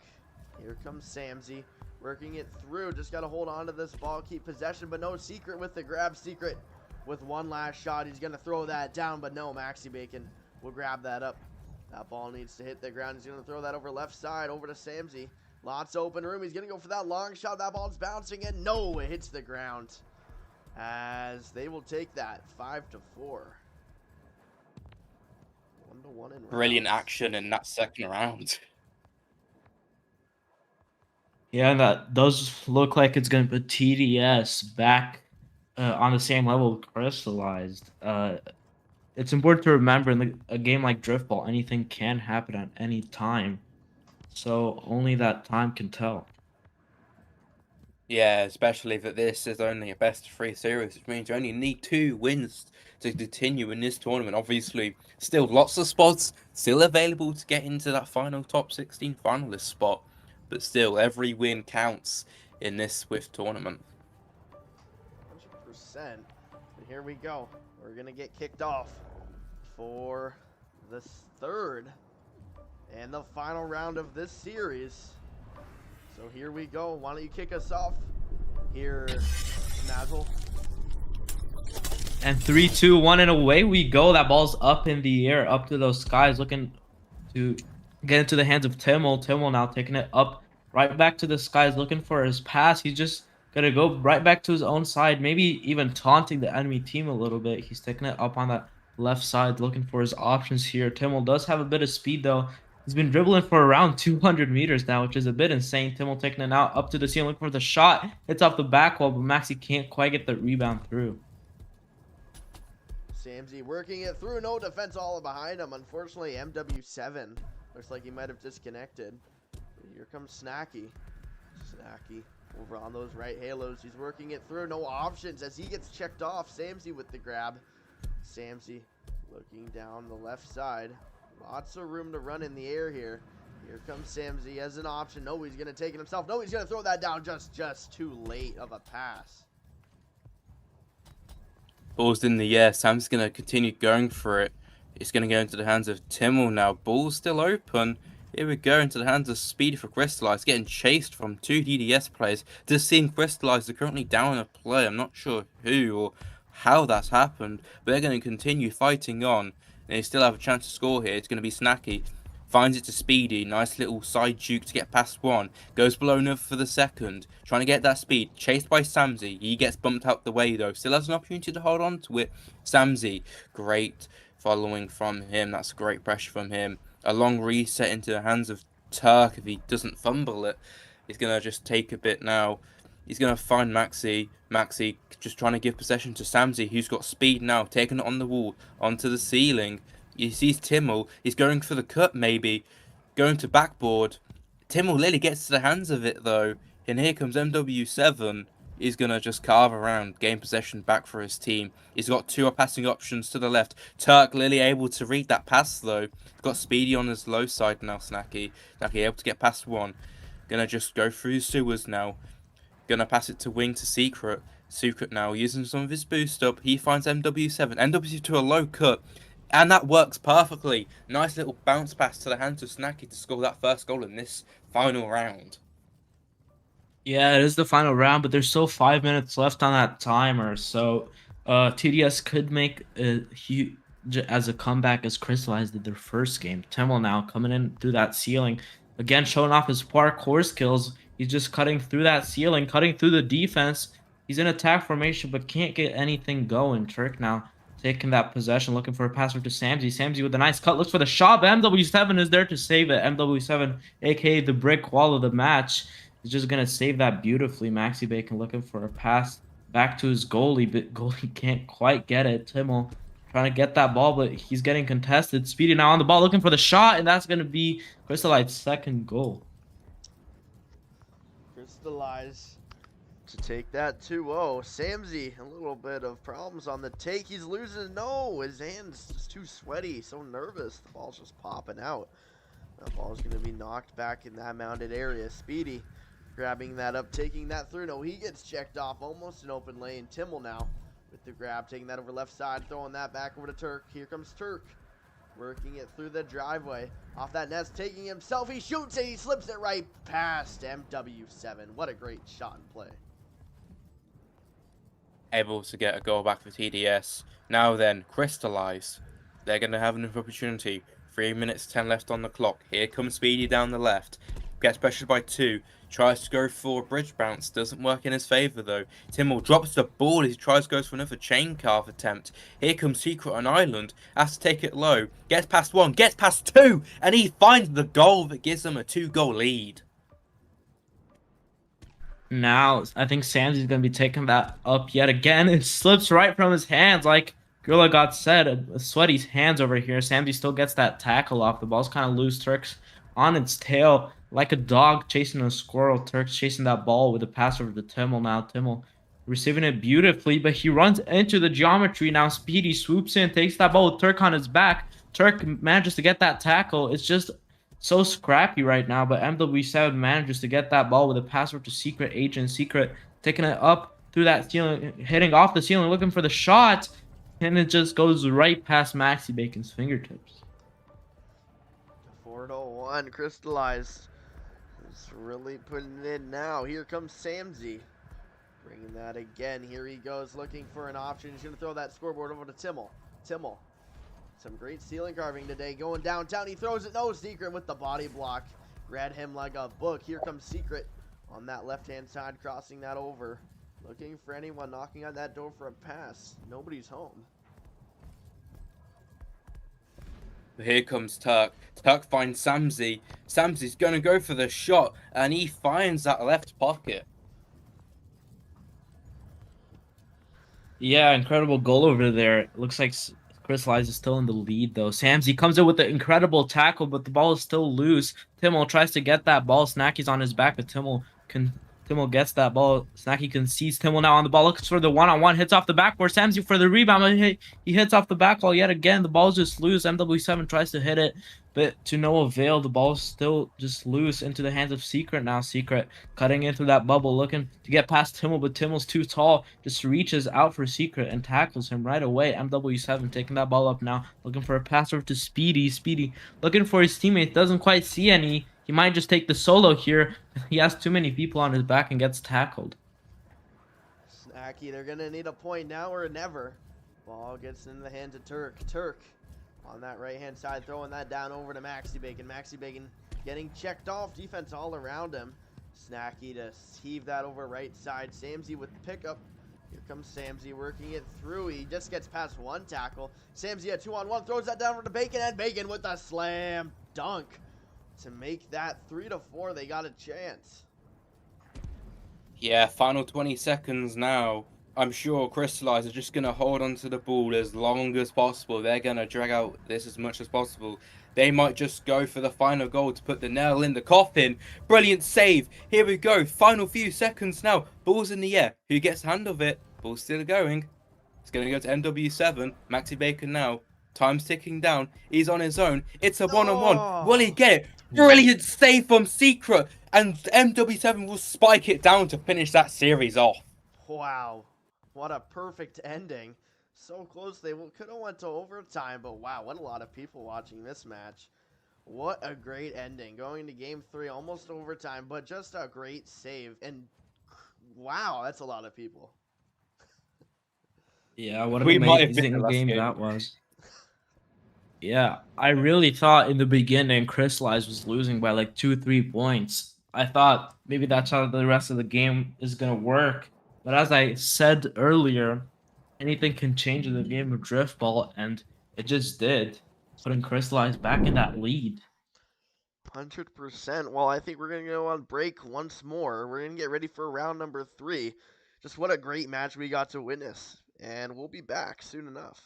Here comes Samsey, working it through. Just got to hold on to this ball, keep possession, but no, Secret with the grab. Secret with one last shot. He's going to throw that down, but no, Maxi Bacon will grab that up. That ball needs to hit the ground. He's going to throw that over left side, over to Samsey. Lots of open room. He's going to go for that long shot. That ball's bouncing in. No, it hits the ground. As they will take that 5-4. 1-1 in rounds. Brilliant action in that second round. Yeah, that does look like it's going to put TDS back on the same level with Crystallized. It's important to remember in a game like Driftball, anything can happen at any time. So only that time can tell. Yeah, especially that this is only a best-of-3 series, which means you only need 2 wins to continue in this tournament. Obviously, still lots of spots still available to get into that final top 16 finalist spot. But still, every win counts in this Swift tournament. 100%. And here we go. We're going to get kicked off for the 3rd and the final round of this series. So here we go. Why don't you kick us off here, Shmazzle? And 3, 2, 1, and away we go. That ball's up in the air, up to those skies, looking to get into the hands of Timmel. Timmel now taking it up right back to the skies, looking for his pass. He's just going to go right back to his own side, maybe even taunting the enemy team a little bit. He's taking it up on that left side, looking for his options here. Timmel does have a bit of speed, though. He's been dribbling for around 200 meters now, which is a bit insane. Timmel taking it out up to the ceiling, looking for the shot. It's off the back wall, but Maxi can't quite get the rebound through. Samsey working it through. No defense all behind him. Unfortunately, MW7 looks like he might have disconnected. Here comes Snacky. Snacky over on those right halos. He's working it through. No options as he gets checked off. Samsey with the grab. Samsey looking down the left side. Lots of room to run in the air here. Here comes Samsey as an option. No, he's going to take it himself. No, he's going to throw that down. Just too late of a pass. Ball's in the air. Sam's going to continue going for it. It's going to go into the hands of Timmel now. Ball's still open. Here we go into the hands of Speedy for Crystallize. Getting chased from 2 DDS players. Just seeing Crystallize, they're currently down a play. I'm not sure who or how that's happened. But they're going to continue fighting on. And they still have a chance to score here. It's going to be Snacky. Finds it to Speedy. Nice little side juke to get past one. Goes below enough for the second. Trying to get that speed. Chased by Samsey. He gets bumped out the way though. Still has an opportunity to hold on to it. Samsey. Great following from him. That's great pressure from him. A long reset into the hands of Turk. If he doesn't fumble it, he's going to just take a bit now. He's going to find Maxi. Maxi just trying to give possession to Samsey, who's got speed now. Taking it on the wall. Onto the ceiling. He sees Timmel. He's going for the cut, maybe. Going to backboard. Timmel literally gets to the hands of it, though. And here comes MW7. He's going to just carve around, gain possession back for his team. He's got 2 passing options to the left. Turk literally able to read that pass, though. He's got Speedy on his low side now, Snacky. Snacky able to get past one. Going to just go through sewers now. Going to pass it to wing to Secret. Secret now using some of his boost up. He finds MW7. MW to a low cut. And that works perfectly. Nice little bounce pass to the hands of Snacky to score that first goal in this final round. Yeah, it is the final round, but there's still 5 minutes left on that timer. So TDS could make a huge as a comeback as Crystallize did their first game. Timmel now coming in through that ceiling. Again, showing off his parkour skills. He's just cutting through that ceiling, cutting through the defense. He's in attack formation, but can't get anything going. Turk now taking that possession, looking for a pass to Samsey. Samsey with a nice cut, looks for the shot, but MW7 is there to save it. MW7, aka the brick wall of the match, is just going to save that beautifully. Maxi Bacon looking for a pass back to his goalie, but goalie can't quite get it. Timmel trying to get that ball, but he's getting contested. Speedy now on the ball, looking for the shot, and that's going to be Crystallize's second goal. Crystallize to take that 2-0. Samsey, a little bit of problems on the take. He's losing. No, his hand's just too sweaty, so nervous. The ball's just popping out. That ball's going to be knocked back in that mounted area. Speedy grabbing that up, taking that through. No, he gets checked off. Almost an open lane. Timmel now with the grab, taking that over left side, throwing that back over to Turk. Here comes Turk. Working it through the driveway. Off that nest, taking himself. He shoots it. He slips it right past MW7. What a great shot and play. Able to get a goal back for TDS. Now then, Crystallize. They're going to have another opportunity. 3 minutes 10 left on the clock. Here comes Speedy down the left. Gets pressured by 2. Tries to go for a bridge bounce. Doesn't work in his favour though. Timmel drops the ball. He tries to go for another chain carve attempt. Here comes Secret on Island. Has to take it low. Gets past 1. Gets past 2. And he finds the goal that gives them a 2-goal lead. Now, I think Samsey's going to be taking that up yet again. It slips right from his hands. Like GorillaGod said, sweaty hands over here. Samsey still gets that tackle off. The ball's kind of loose. Turk's on its tail like a dog chasing a squirrel. Turk's chasing that ball with a pass over to Timmel now. Timmel receiving it beautifully, but he runs into the geometry. Now Speedy swoops in, takes that ball with Turk on his back. Turk manages to get that tackle. It's just so scrappy right now, but MW7 manages to get that ball with a pass over to Secret Agent. Secret taking it up through that ceiling, hitting off the ceiling, looking for the shot, and it just goes right past Maxi Bacon's fingertips. 4-1, Crystallize is really putting it in now. Here comes Samsey, bringing that again. Here he goes, looking for an option. He's going to throw that scoreboard over to Timmel. Timmel. Some great ceiling carving today. Going downtown. He throws it. No, Secret with the body block. Read him like a book. Here comes Secret on that left-hand side, crossing that over. Looking for anyone knocking on that door for a pass. Nobody's home. Here comes Turk. Turk finds Samsey. Samsey's going to go for the shot, and he finds that left pocket. Yeah, incredible goal over there. It looks like Crystallize is still in the lead, though. Samsey comes in with an incredible tackle, but the ball is still loose. Timmel tries to get that ball. Snacky's on his back, but Timmel Timmel gets that ball. Snacky concedes Timmel now on the ball. Looks for the one-on-one. Hits off the backboard. Samsey for the rebound. But he hits off the back wall yet again. The ball's just loose. MW7 tries to hit it, but to no avail. The ball's still just loose into the hands of Secret now. Secret cutting into that bubble, looking to get past Timmel, but Timmel's too tall. Just reaches out for Secret and tackles him right away. MW7 taking that ball up now. Looking for a pass over to Speedy. Speedy looking for his teammate. Doesn't quite see any. He might just take the solo here. He has too many people on his back and gets tackled. Snacky, they're going to need a point now or never. Ball gets in the hands of Turk. Turk on that right-hand side, throwing that down over to Maxi Bacon. Maxi Bacon getting checked off. Defense all around him. Snacky to heave that over right side. Samsey with the pickup. Here comes Samsey working it through. He just gets past one tackle. Samsey at 2-on-1, throws that down for the Bacon, and Bacon with a slam dunk to make that 3-4. They got a chance. Yeah, final 20 seconds now. I'm sure Crystallize are just going to hold on to the ball as long as possible. They're going to drag out this as much as possible. They might just go for the final goal to put the nail in the coffin. Brilliant save. Here we go. Final few seconds now. Ball's in the air. Who gets hand of it? Ball's still going. It's going to go to MW7. Maxi Bacon now. Time's ticking down. He's on his own. It's a one-on-one. Will he get it? Brilliant save from Secret. And MW7 will spike it down to finish that series off. Wow. What a perfect ending. So close. They could have went to overtime, but wow, what a lot of people watching this match. What a great ending. Going to game 3, almost overtime, but just a great save. And wow, that's a lot of people. Yeah, what an amazing game that was. Yeah, I really thought in the beginning Crystallize was losing by like 2-3 points. I thought maybe that's how the rest of the game is going to work. But as I said earlier, anything can change in the game of Drift Ball, and it just did, putting Crystallize back in that lead. 100%. Well, I think we're going to go on break once more. We're going to get ready for round number 3. Just what a great match we got to witness. And we'll be back soon enough.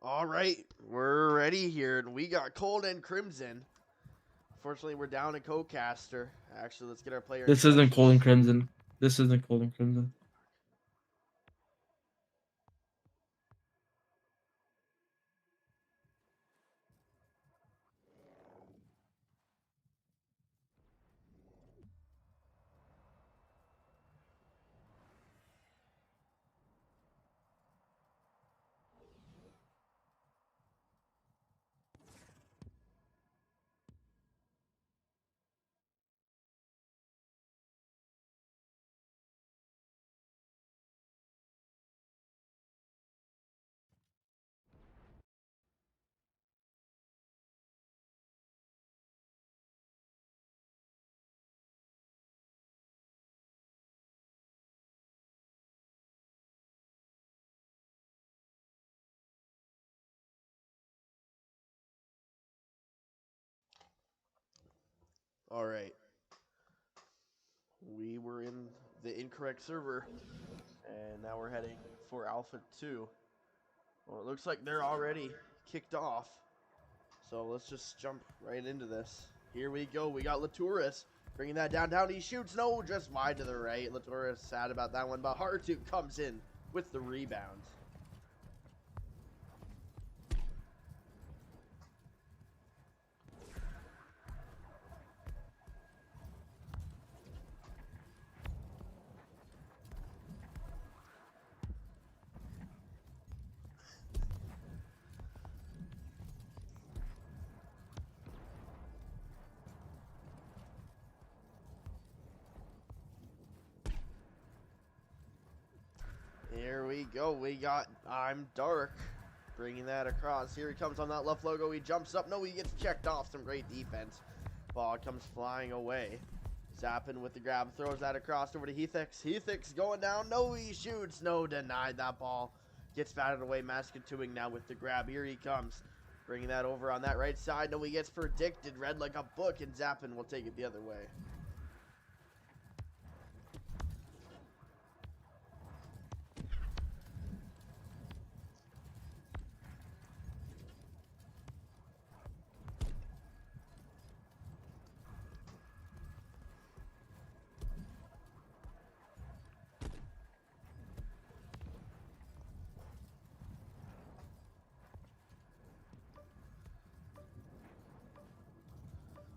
All right, we're ready here, and we got Cold and Crimson. Fortunately, we're down a CoCaster. Actually, let's get our player. This isn't Cold and Crimson. This isn't Cold and Crimson. All right. We were in the incorrect server, and now we're heading for Alpha 2. Well, it looks like they're already kicked off. So let's just jump right into this. Here we go. We got Laturis bringing that down. He shoots. No, just wide to the right. Laturis sad about that one, but Hartu comes in with the rebound. Here we go. We got I'm Dark bringing that across. Here he comes on that left logo. He jumps up. No, he gets checked off. Some great defense. Ball comes flying away. Zappin with the grab. Throws that across over to Heathix. Heathix going down. No, he shoots. No, denied that ball. Gets batted away. Mascatuing now with the grab. Here he comes. Bringing that over on that right side. No, he gets predicted. Read like a book, and Zappin will take it the other way.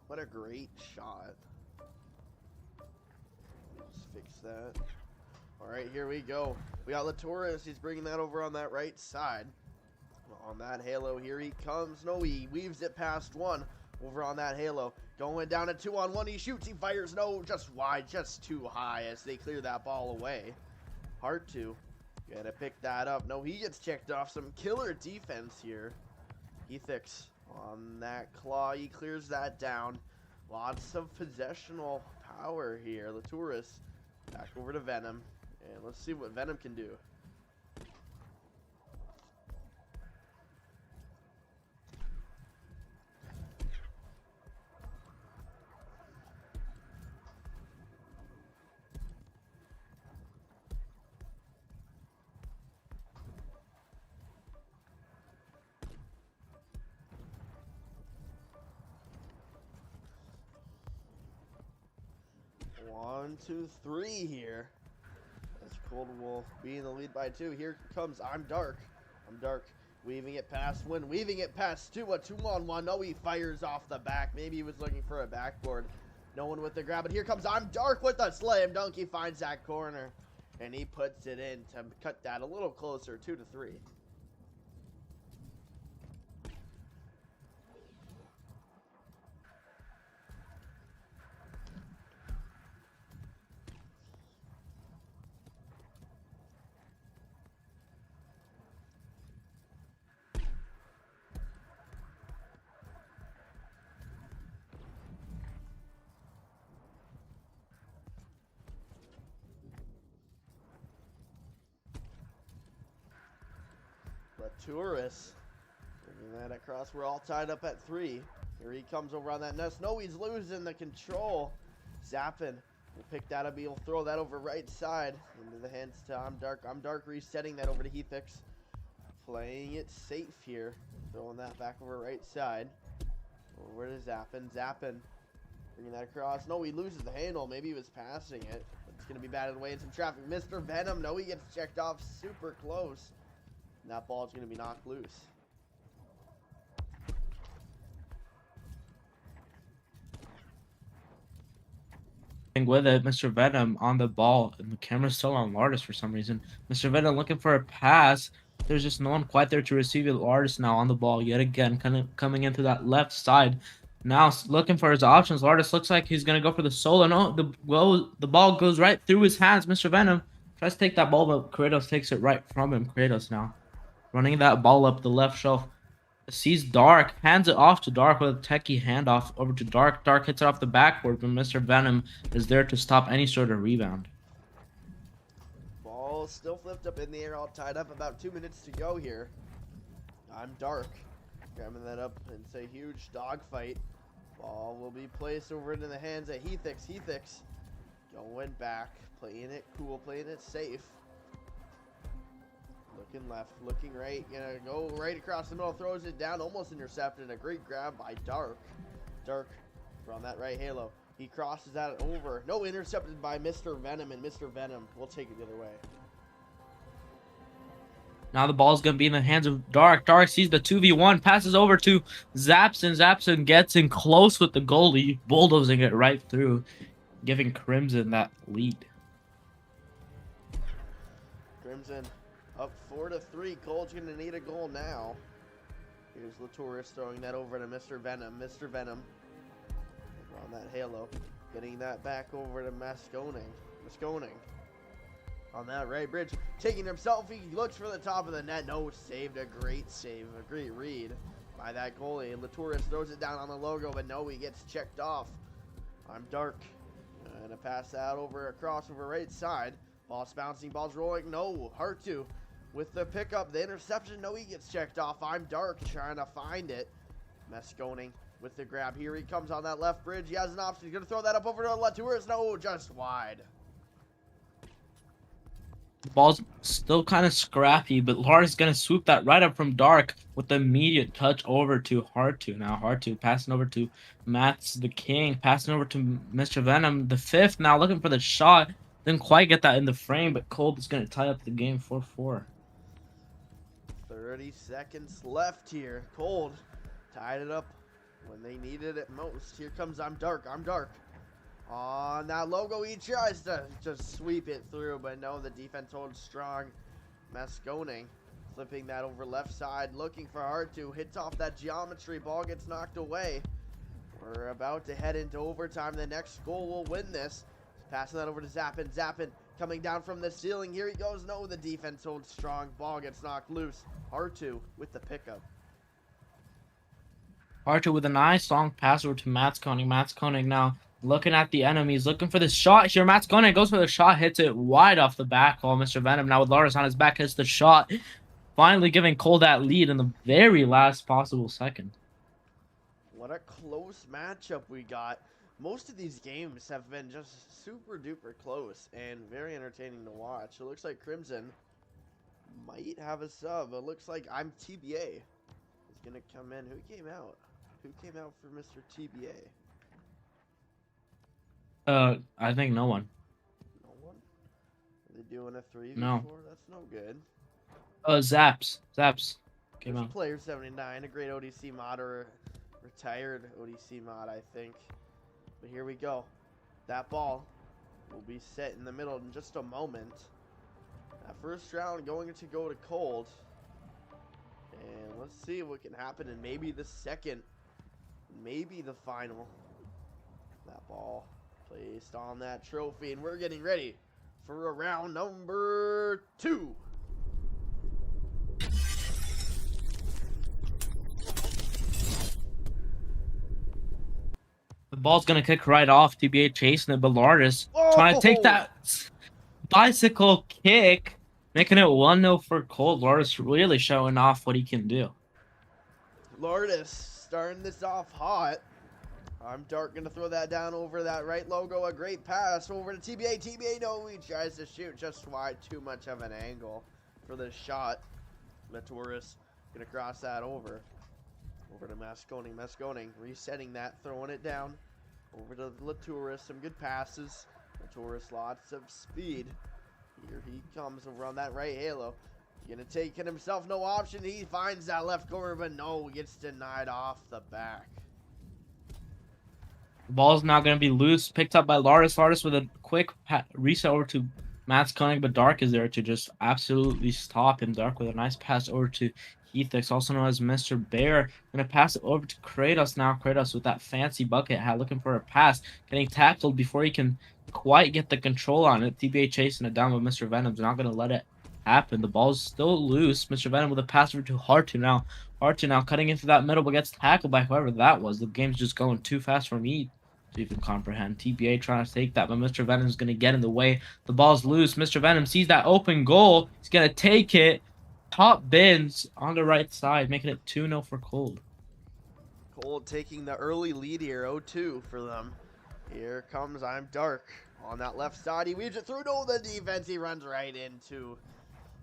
What a great shot. Let's fix that. All right, here we go. We got Laturis. He's bringing that over on that right side. On that halo, here he comes. No, he weaves it past one. Over on that halo. Going down a 2-on-1. He shoots. He fires. No, just wide. Just too high as they clear that ball away. Hard to. Gonna pick that up. No, he gets checked off. Some killer defense here. Heathix on that claw. He clears that down. Lots of possessional power here. Laturis back over to Venom. And let's see what Venom can do. One, two, three here. That's Cold Wolf being the lead by 2. Here comes I'm Dark. I'm Dark. Weaving it past Win. Weaving it past 2. A 2-on-1. No, he fires off the back. Maybe he was looking for a backboard. No one with the grab. But here comes I'm Dark with a slam dunk. He finds that corner. And he puts it in to cut that a little closer. 2-3. Laturis bringing that across. We're all tied up at 3. Here he comes over on that nest. No, he's losing the control. Zappin will pick that up. He'll throw that over right side into the hands to I'm Dark. I'm Dark resetting that over to Heathix. playing it safe here. Throwing that back over right side. Over to Zappin. Zappin bringing that across. No, he loses the handle. Maybe he was passing it. But it's going to be batted away in some traffic. Mr. Venom, no, he gets checked off super close. And that ball's going to be knocked loose. With it, Mr. Venom on the ball, and the camera's still on Lardis for some reason. Mr. Venom looking for a pass. There's just no one quite there to receive it. Lardis now on the ball yet again, kind of coming into that left side. Now looking for his options. Lardis looks like he's gonna go for the solo. No, the ball goes right through his hands. Mr. Venom tries to take that ball, but Kratos takes it right from him. Kratos now running that ball up the left shelf. Sees Dark, hands it off to Dark with a techie handoff over to Dark. Dark hits it off the backboard, but Mr. Venom is there to stop any sort of rebound. Ball still flipped up in the air, all tied up. About 2 minutes to go here. I'm Dark. Grabbing that up. It's a huge dogfight. Ball will be placed over into the hands of Heathix. Heathix going back, playing it cool, playing it safe. Looking left, looking right, gonna go right across the middle, throws it down, almost intercepted. A great grab by Dark. Dark from that right halo. He crosses that over. No, intercepted by Mr. Venom, and Mr. Venom will take it the other way. Now the ball's going to be in the hands of Dark. Dark sees the 2v1, passes over to Zapson. Zapson gets in close with the goalie, bulldozing it right through, giving Crimson that lead. Crimson up 4-3. Cole's going to need a goal now. Here's Latourus throwing that over to Mr. Venom. Mr. Venom on that halo. Getting that back over to Masconing. Masconing on that right bridge. Taking himself. He looks for the top of the net. No, saved. A great save. A great read by that goalie. Latourus throws it down on the logo, but no, he gets checked off. I'm Dark. Gonna pass that over across over right side. Ball's bouncing. Ball's rolling. No, Hartu with the pickup. The interception. No, he gets checked off. I'm Dark trying to find it. Masconing with the grab. Here he comes on that left bridge. He has an option. He's going to throw that up over to Latourus. No, just wide. The ball's still kind of scrappy, but Lars is going to swoop that right up from Dark with the immediate touch over to Hartu. Now Hartu passing over to Mats the King, passing over to Mr. Venom the fifth. Now looking for the shot. Didn't quite get that in the frame, but Cold is going to tie up the game 4-4. 30 seconds left here. Cold tied it up when they needed it most. Here comes I'm Dark. I'm Dark. On that logo, he tries to just sweep it through, but no, the defense holds strong. Masconing flipping that over left side, looking for Hartu. Hits off that geometry. Ball gets knocked away. We're about to head into overtime. The next goal will win this. Passing that over to Zappin. Zappin coming down from the ceiling. Here he goes. No, the defense holds strong. Ball gets knocked loose. Hartu with the pickup. Hartu with a nice long pass over to Mats Koenig. Mats Koenig now looking at the enemies, looking for the shot here. Mats Koenig goes for the shot, hits it wide off the back wall. Mr. Venom now with Lars on his back hits the shot, finally giving Cole that lead in the very last possible second. What a close matchup we got. Most of these games have been just super duper close and very entertaining to watch. It looks like Crimson might have a sub. It looks like I'm TBA is going to come in. Who came out? Who came out for Mr. TBA? I think no one. No one? Are they doing a 3v4? No. That's no good. Zaps came There's out. Player 79, a great ODC mod, or a retired ODC mod, I think. But here we go. That ball will be set in the middle in just a moment. That first round going to go to Cold. And let's see what can happen in maybe the second, maybe the final. That ball placed on that trophy, and we're getting ready for a round number 2. The ball's gonna kick right off. TBA chasing it, but Lardis trying to take that bicycle kick, making it 1-0 for Cold. Lardis really showing off what he can do. Lardis starting this off hot. I'm Dark gonna throw that down over that right logo. A great pass over to TBA. TBA, no, he tries to shoot just wide. Too much of an angle for the shot. Latourus gonna cross that over. Over to Masconi. Masconi resetting that, throwing it down. Over to Latourus. Some good passes. Latourus, lots of speed. Here he comes over on that right halo. Gonna take it himself, no option. He finds that left corner, but no, gets denied off the back. The ball's now going to be loose, picked up by Lardis. Lardis with a quick reset over to Matt's Koenig, but Dark is there to just absolutely stop him. Dark with a nice pass over to Heathix, also known as Mr. Bear. Going to pass it over to Kratos now. Kratos with that fancy bucket hat, looking for a pass, getting tackled before he can quite get the control on it. TBA chasing it down, but Mr. Venom's not going to let it happen. The ball's still loose. Mr. Venom with a pass over to Hartu now. Hartu now cutting into that middle, but gets tackled by whoever that was. The game's just going too fast for me to even comprehend. TBA trying to take that, but Mr. Venom's going to get in the way. The ball's loose. Mr. Venom sees that open goal. He's going to take it. Top bins on the right side, making it 2-0 for Cold. Cold taking the early lead here, 0-2 for them. Here comes I'm Dark on that left side. He weaves it through to the defense. He runs right into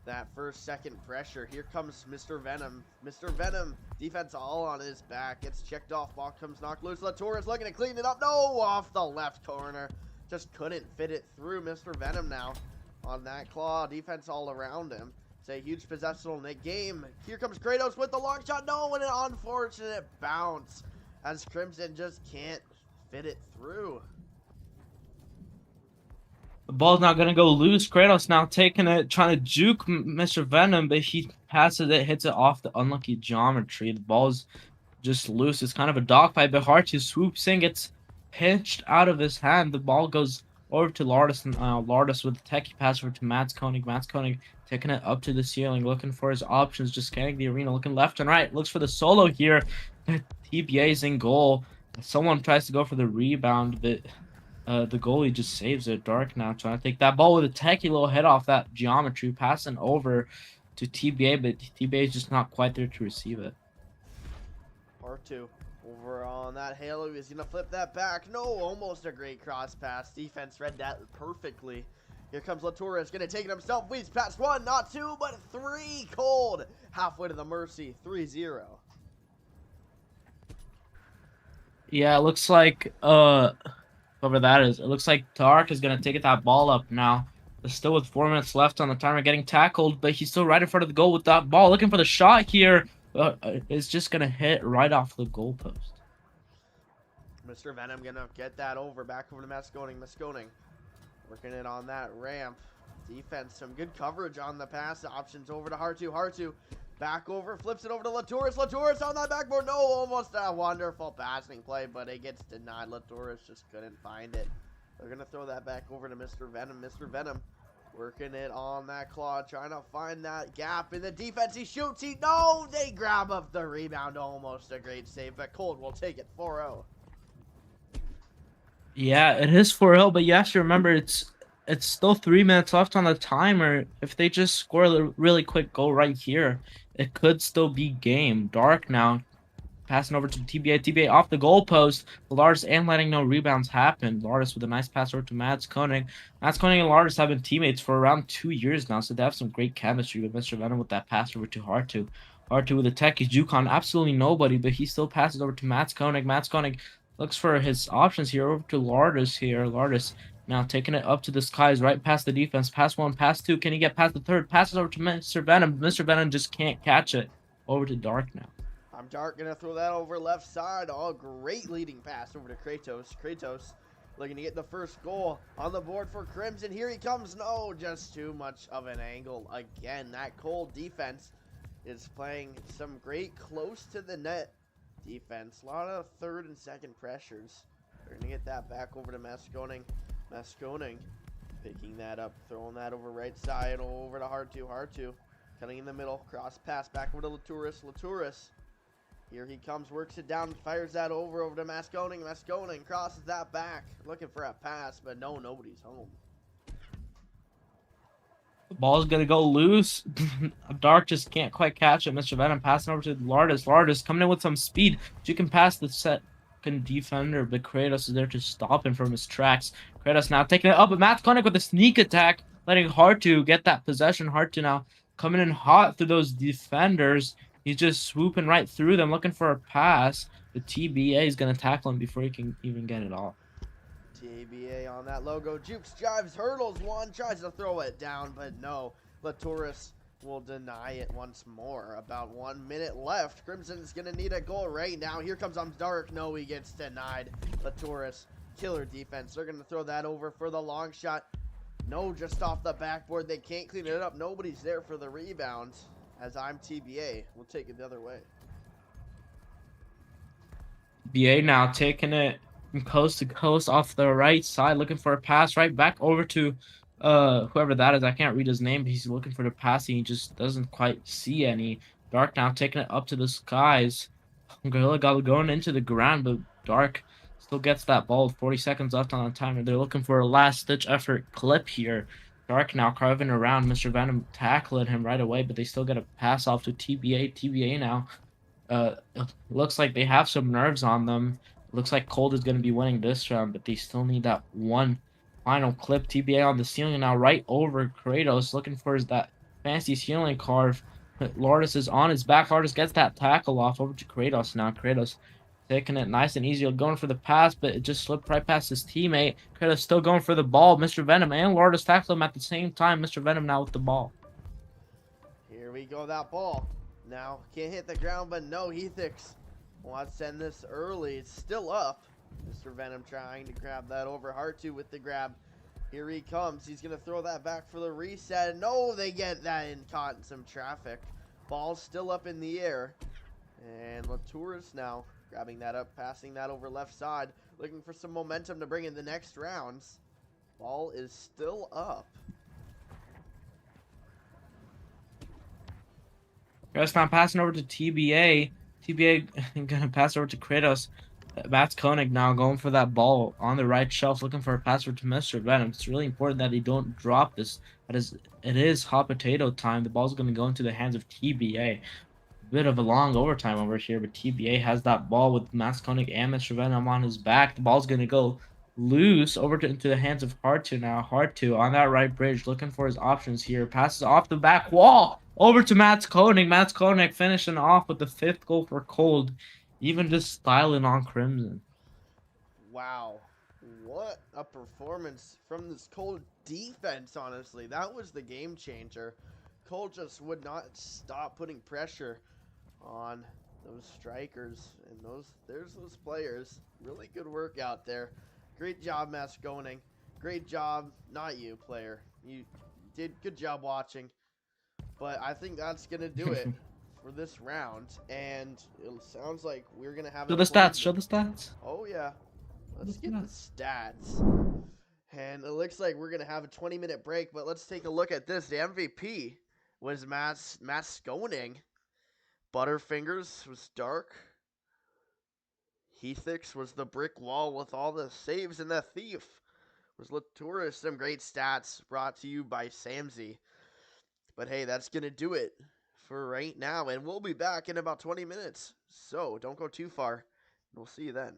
that first, second pressure. Here comes Mr. Venom. Mr. Venom, defense all on his back. Gets checked off. Ball comes knocked loose. Latourus looking to clean it up. No, off the left corner. Just couldn't fit it through. Mr. Venom now on that claw. Defense all around him. It's a huge possessional game. Here comes Kratos with the long shot. No, and an unfortunate bounce as Crimson just can't fit it through. The ball's not going to go loose. Kratos now taking it, trying to juke Mr. Venom, but he passes it, hits it off the unlucky geometry. The ball's just loose. It's kind of a dogfight, but Hartu swoops in, gets pinched out of his hand. The ball goes over to Lardis, and Lardis with the techie pass over to Mads Koenig. Mads Koenig taking it up to the ceiling, looking for his options, just scanning the arena, looking left and right. Looks for the solo here. TBA's in goal. Someone tries to go for the rebound, but the goalie just saves it. Dark now trying to take that ball with a techie little head off that geometry, passing over to TBA, but TBA is just not quite there to receive it. R2 over on that halo. He's going to flip that back. No, almost a great cross pass. Defense read that perfectly. Here comes Latourus, going to take it himself. Weaves past one, not two, but three. Cold halfway to the mercy, 3-0. Yeah, it looks like whoever that is, it looks like Dark is going to take that ball up now. There's still with 4 minutes left on the timer, getting tackled, but he's still right in front of the goal with that ball. Looking for the shot here. It's just going to hit right off the goalpost. Mr. Venom going to get that over. Back over to Masconing. Masconing working it on that ramp. Defense, some good coverage on the pass. Options over to Hartu. Hartu back over, flips it over to Latourus. Latourus on that backboard. No, almost a wonderful passing play, but it gets denied. Latourus just couldn't find it. They're going to throw that back over to Mr. Venom. Mr. Venom working it on that claw, trying to find that gap in the defense. He shoots. They grab up the rebound. Almost a great save, but Cold will take it 4-0. Yeah, it is 4-0, but you have to remember it's still 3 minutes left on the timer. If they just score a really quick goal right here, it could still be game. Dark now passing over to TBA. TBA off the goalpost. Lardis and letting no rebounds happen. Lardis with a nice pass over to Mads Koenig. Mads Koenig and Lardis have been teammates for around 2 years now, so they have some great chemistry with Mr. Venom with that pass over to Hartu. Hartu with a techie juke on absolutely nobody, but he still passes over to Mads Koenig. Mads Koenig looks for his options here over to Lardis here. Lardis now taking it up to the skies, right past the defense. Pass one, pass two. Can he get past the third? Passes over to Mr. Venom. Mr. Venom just can't catch it. Over to Dark now. I'm Dark going to throw that over left side. Oh, great leading pass over to Kratos. Kratos looking to get the first goal on the board for Crimson. Here he comes. No, just too much of an angle again. That Cold defense is playing some great close to the net defense. A lot of third and second pressures. They're going to get that back over to Masconing. Masconing picking that up, throwing that over right side, over to Hartu. Hartu cutting in the middle, cross pass back over to Latourus. Latourus, here he comes, works it down, fires that over to Masconing. Masconing crosses that back, looking for a pass, but no, nobody's home. The ball's going to go loose. Dark just can't quite catch it. Mr. Venom passing over to Lardis. Lardis coming in with some speed. You can pass the second defender, but Kratos is there to stop him from his tracks. Kratos now taking it up, but Matt Koenig with a sneak attack, letting Hartu get that possession. Hartu now coming in hot through those defenders. He's just swooping right through them, looking for a pass. The TBA is going to tackle him before he can even get it off. TBA on that logo. Jukes, drives, hurdles one, tries to throw it down, but no. Latourus will deny it once more. About 1 minute left. Crimson's going to need a goal right now. Here comes Dark. No, he gets denied. Latourus, killer defense. They're going to throw that over for the long shot. No, just off the backboard. They can't clean it up. Nobody's there for the rebound. As I'm TBA. We'll take it the other way. TBA now taking it from coast to coast off the right side, looking for a pass right back over to whoever that is. I can't read his name, but he's looking for the pass and he just doesn't quite see any. Dark now taking it up to the skies. ThatGorillaGod going into the ground, but Dark still gets that ball with 40 seconds left on the timer. They're looking for a last-ditch effort clip here. Dark now carving around. Mr. Venom tackling him right away, but they still get a pass off to TBA. TBA now. It looks like they have some nerves on them. It looks like Cold is going to be winning this round, but they still need that one final clip. TBA on the ceiling now, right over Kratos, looking for that fancy ceiling carve. Lourdes is on his back. Lourdes gets that tackle off over to Kratos now. Kratos taking it nice and easy, going for the pass, but it just slipped right past his teammate. Kratos still going for the ball. Mr. Venom and Lourdes tackle him at the same time. Mr. Venom now with the ball. Here we go, that ball. Now, can't hit the ground, but no, Heathix wants to send this early. It's still up. Mr. Venom trying to grab that over. Hard2 with the grab. Here he comes. He's going to throw that back for the reset. No, they get that and caught in some traffic. Ball's still up in the air. And Latourus now grabbing that up, passing that over left side, looking for some momentum to bring in the next rounds. Ball is still up. Kratos now passing over to TBA. TBA gonna pass over to Kratos. Mats Koenig now going for that ball on the right shelf, looking for a pass over to Mr. Venom. It's really important that they don't drop this. It is hot potato time. The ball's gonna go into the hands of TBA. Bit of a long overtime over here, but TBA has that ball with Mats Koenig and Mr. Venom on his back. The ball's gonna go loose over into the hands of Hard2 now. Hard2 on that right bridge, looking for his options here. Passes off the back wall over to Mats Koenig. Mats Koenig finishing off with the 5th goal for Cold. Even just styling on Crimson. Wow. What a performance from this Cold defense, honestly. That was the game changer. Cold just would not stop putting pressure on those strikers and there's those players. Really good work out there. Great job, Masconing. Great job, not you, player. You did good job watching. But I think that's gonna do it for this round. And it sounds like we're gonna have Show the stats. Show the stats. Oh yeah. Let's get the stats. And it looks like we're gonna have a 20-minute break, but let's take a look at this. The MVP was Masconing. Butterfingers was Dark. Heathix was the brick wall with all the saves, and the Thief was Latourus. Some great stats brought to you by Samsey. But hey, that's going to do it for right now, and we'll be back in about 20 minutes. So don't go too far. We'll see you then.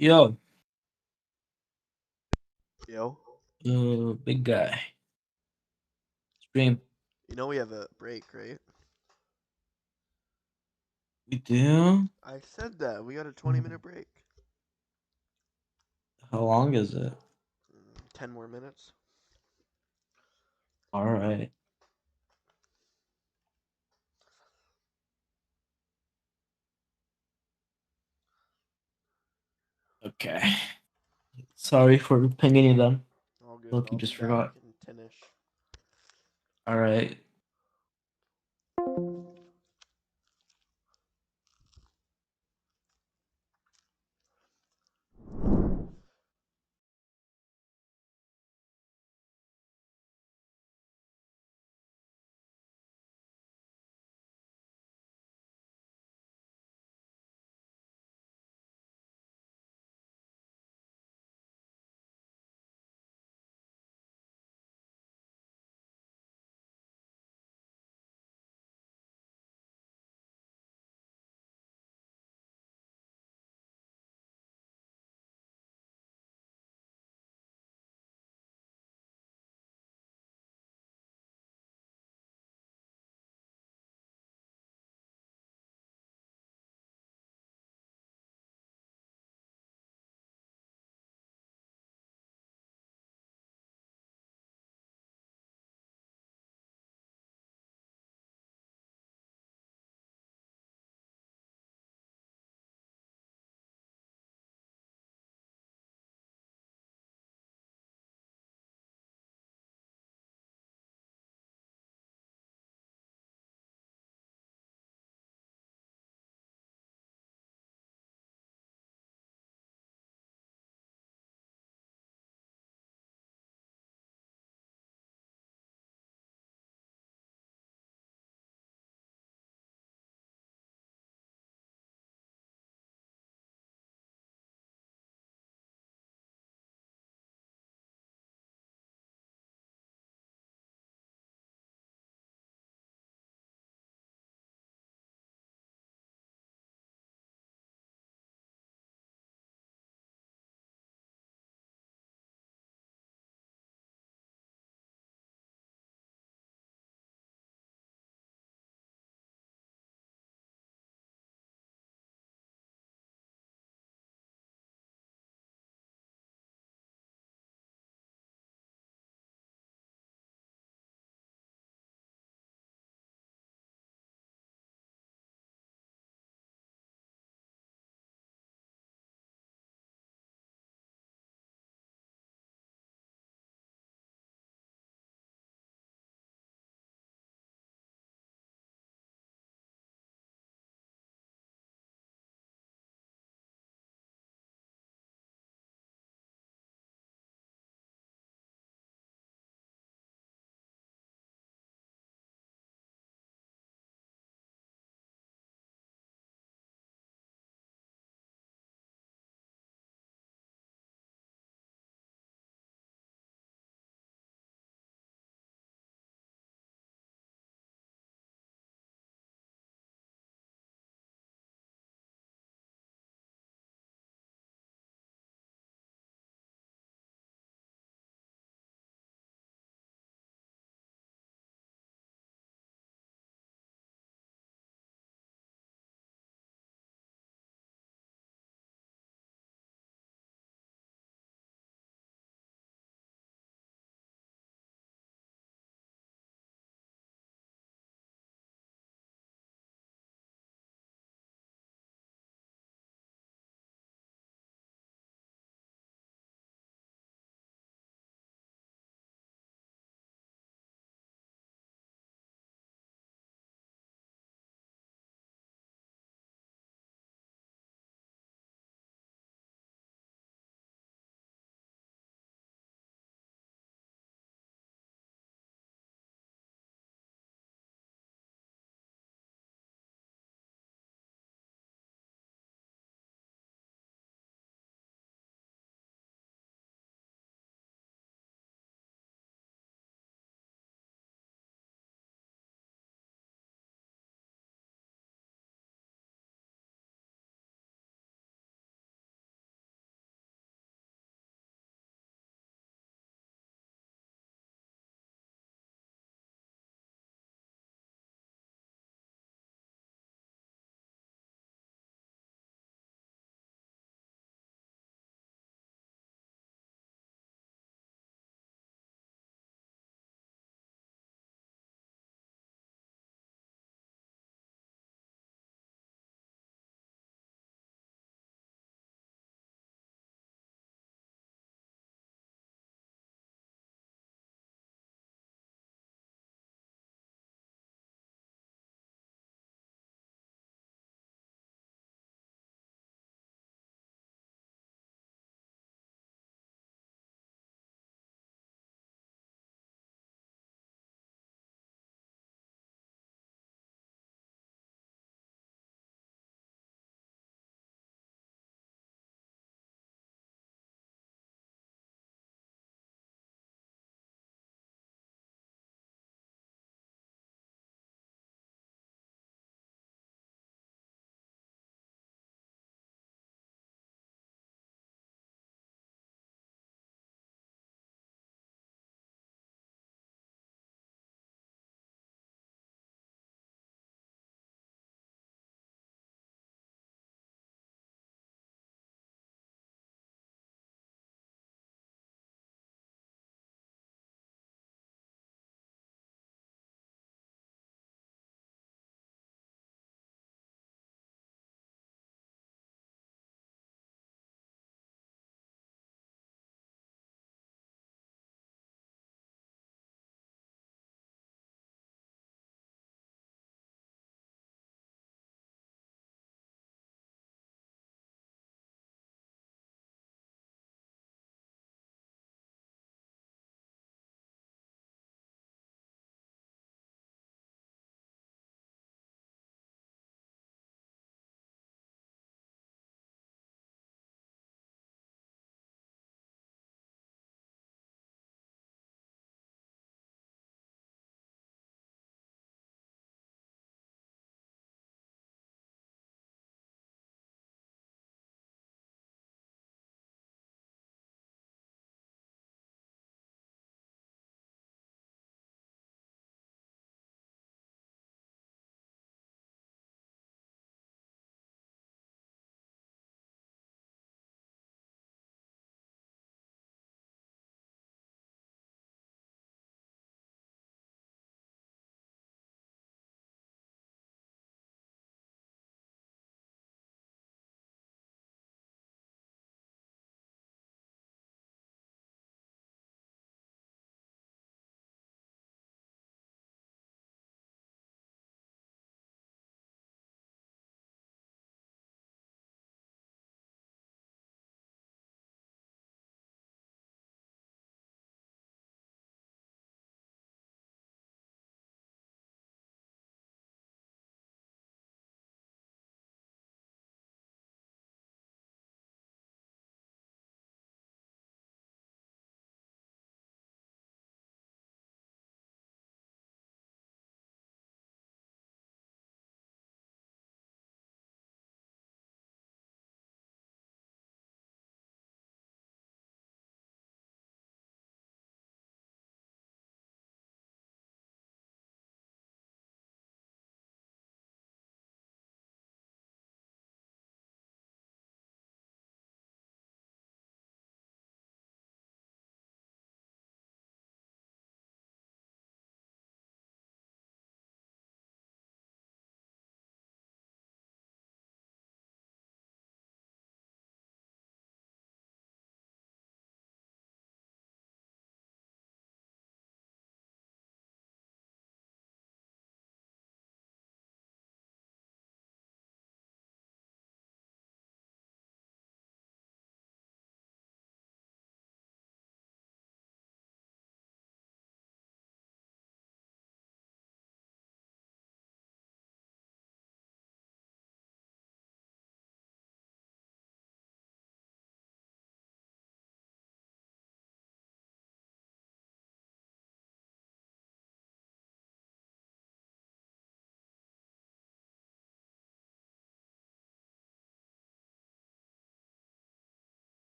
Yo, Yo, big guy. Stream. you know we have a break, right? We do? I said that. We got a 20-minute break. How long is it? 10 more minutes. All right. Okay. Sorry for pinging you then. All good. Look, you I'll be just back forgot. in 10ish. All right.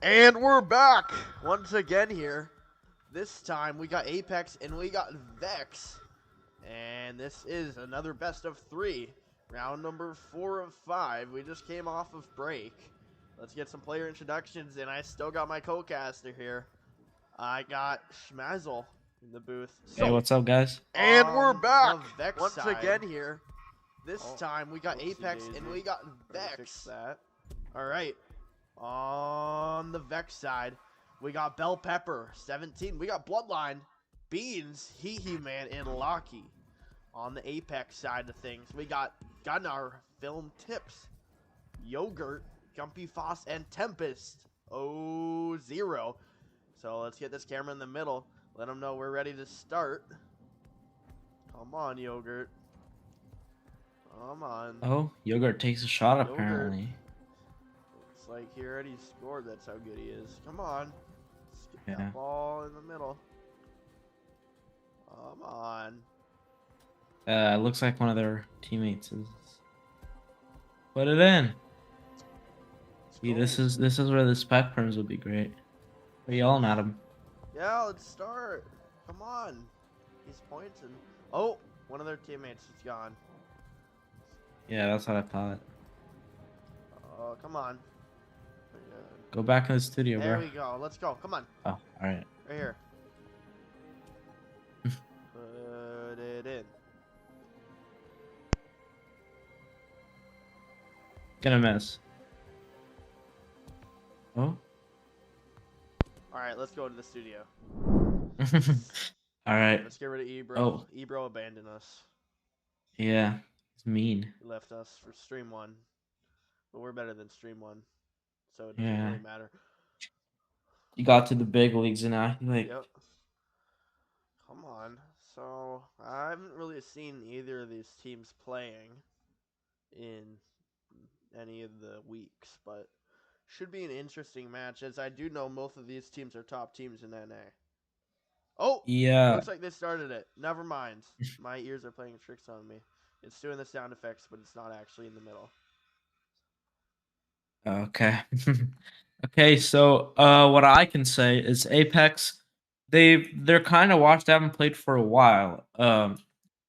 And we're back once again here. This time we got Apex and we got Vex. And this is another best of 3. Round number 4 of 5. We just came off of break. Let's get some player introductions, and I still got my co-caster here. I got Shmazzle in the booth. Hey, what's up, guys? And we're back Vex once side. again here. This Oh, time we got whoopsie Apex daisy. and we got Fix Vex. that. All right. On the Vex side, we got Bell Pepper, 17. We got Bloodline, Beans, Hee Hee Man, and Locky. On the Apex side of things, we got Gunnar, Film Tips, Yogurt, Gumpy Foss, and Tempest. 0-0. So let's get this camera in the middle. Let them know we're ready to start. Come on, Yogurt. Come on. Oh, Yogurt takes a shot Yogurt. apparently. Looks like he already scored. That's how good he is. Come on. Let's get Yeah. that ball in the middle. Come on. Looks like one of their teammates is. Put it in. Let's See, go. this is where the spec perms would be great. We're yelling at him. Yeah, let's start. Come on. He's pointing. Oh, one of their teammates is gone. Yeah, that's what I thought. Oh, come on. Go back in the studio, There bro. we go. Let's go. Come on. Oh, all right. Right here. Put it in. Gonna miss. Oh. All right, let's go to the studio. All right. Let's get rid of Ebro. Oh. Ebro abandoned us. Yeah. It's mean. He left us for Stream 1. But we're better than Stream 1. So it doesn't Yeah. really matter. You got to the big leagues and now like Yep. Come on. So, I haven't really seen either of these teams playing in any of the weeks, but should be an interesting match, as I do know both of these teams are top teams in NA. Oh! yeah. Looks like they started it. Never mind. My ears are playing tricks on me. It's doing the sound effects, but it's not actually in the middle. Okay. Okay, so what I can say is Apex, they're kind of washed. They haven't played for a while,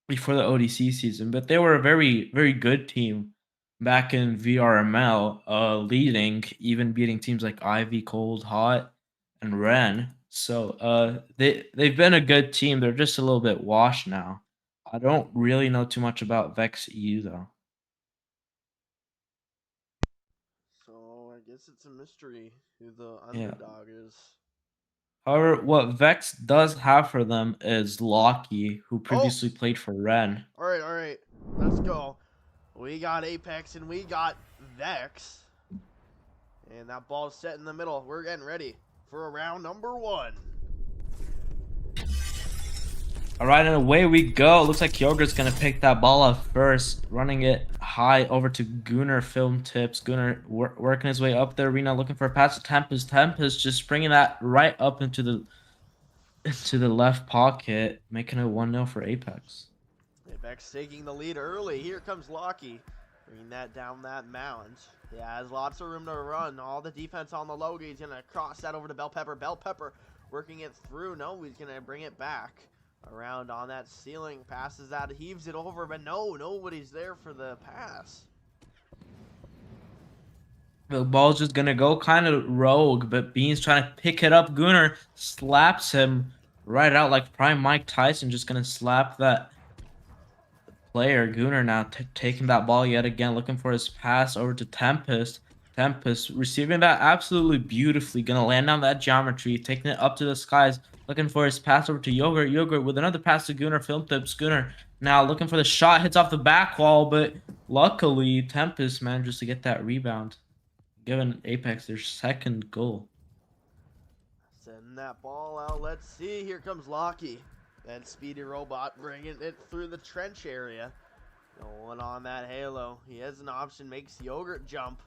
before the ODC season, but they were a very, very good team back in VRML, leading, even beating teams like Ivy, Cold, Hot, and Ren. So they've been a good team. They're just a little bit washed now. I don't really know too much about Vex EU though. So, I guess it's a mystery who the Yeah. underdog is. However, what Vex does have for them is Locky, who previously played for Ren. All right. Let's go. We got Apex and we got Vex. And that ball's set in the middle. We're getting ready for round number 1. All right, and away we go. Looks like Yogurt's going to pick that ball up first, running it high over to Gunnar Film Tips. Gunnar working his way up the arena, looking for a pass to Tempest. Tempest just bringing that right up into the left pocket, making it 1-0 for Apex. Apex taking the lead early. Here comes Locky. Bringing that down that mound. He has lots of room to run. All the defense on the logo. He's going to cross that over to Bell Pepper. Bell Pepper working it through. No, he's going to bring it back. Around on that ceiling, passes that, heaves it over, but no, nobody's there for the pass. The ball's just going to go kind of rogue, but Bean's trying to pick it up. Gunnar slaps him right out like prime Mike Tyson, just going to slap that player. Gunnar now taking that ball yet again, looking for his pass over to Tempest. Tempest receiving that absolutely beautifully, going to land on that geometry, taking it up to the skies. Looking for his pass over to Yogurt. Yogurt with another pass to Gunnar. Film Tips. Gunnar now looking for the shot. Hits off the back wall, but luckily Tempest manages to get that rebound, giving Apex their second goal. Send that ball out. Let's see. Here comes Locky. That speedy robot bringing it through the trench area. No one on that halo. He has an option. Makes Yogurt jump.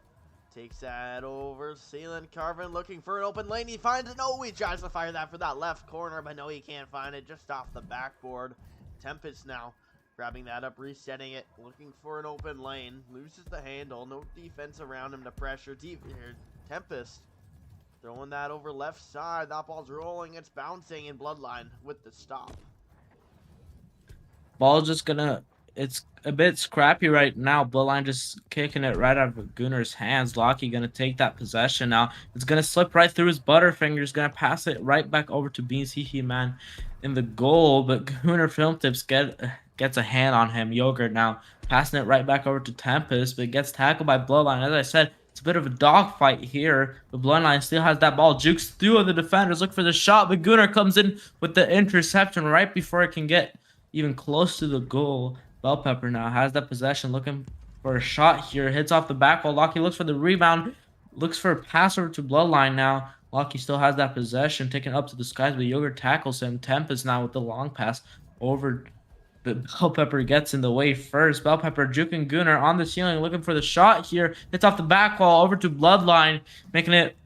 Takes that over. Sealant Carvin looking for an open lane. He finds it. No, he tries to fire that for that left corner, but no, he can't find it. Just off the backboard. Tempest now grabbing that up, resetting it, looking for an open lane. Loses the handle. No defense around him to pressure. Tempest Throwing that over left side. That ball's rolling. It's bouncing in Bloodline with the stop. Ball's just gonna. It's a bit scrappy right now. Bloodline just kicking it right out of Gunner's hands. Lockie gonna take that possession now. It's gonna slip right through his butterfingers. Gonna pass it right back over to Beans Hee man in the goal. But Gunner Film Tips gets a hand on him. Yogurt now passing it right back over to Tempest, but gets tackled by Bloodline. As I said, it's a bit of a dogfight here. The Bloodline still has that ball. Jukes through the defenders. Look for the shot, but Gunner comes in with the interception right before it can get even close to the goal. Bell Pepper now has that possession, looking for a shot here. Hits off the back wall. Lockie looks for the rebound. Looks for a pass over to Bloodline now. Lockie still has that possession, taken up to the skies, but Yogurt tackles him. Tempest now with the long pass over. But Bell Pepper gets in the way first. Bell Pepper juking Gunner on the ceiling, looking for the shot here. Hits off the back wall over to Bloodline, making it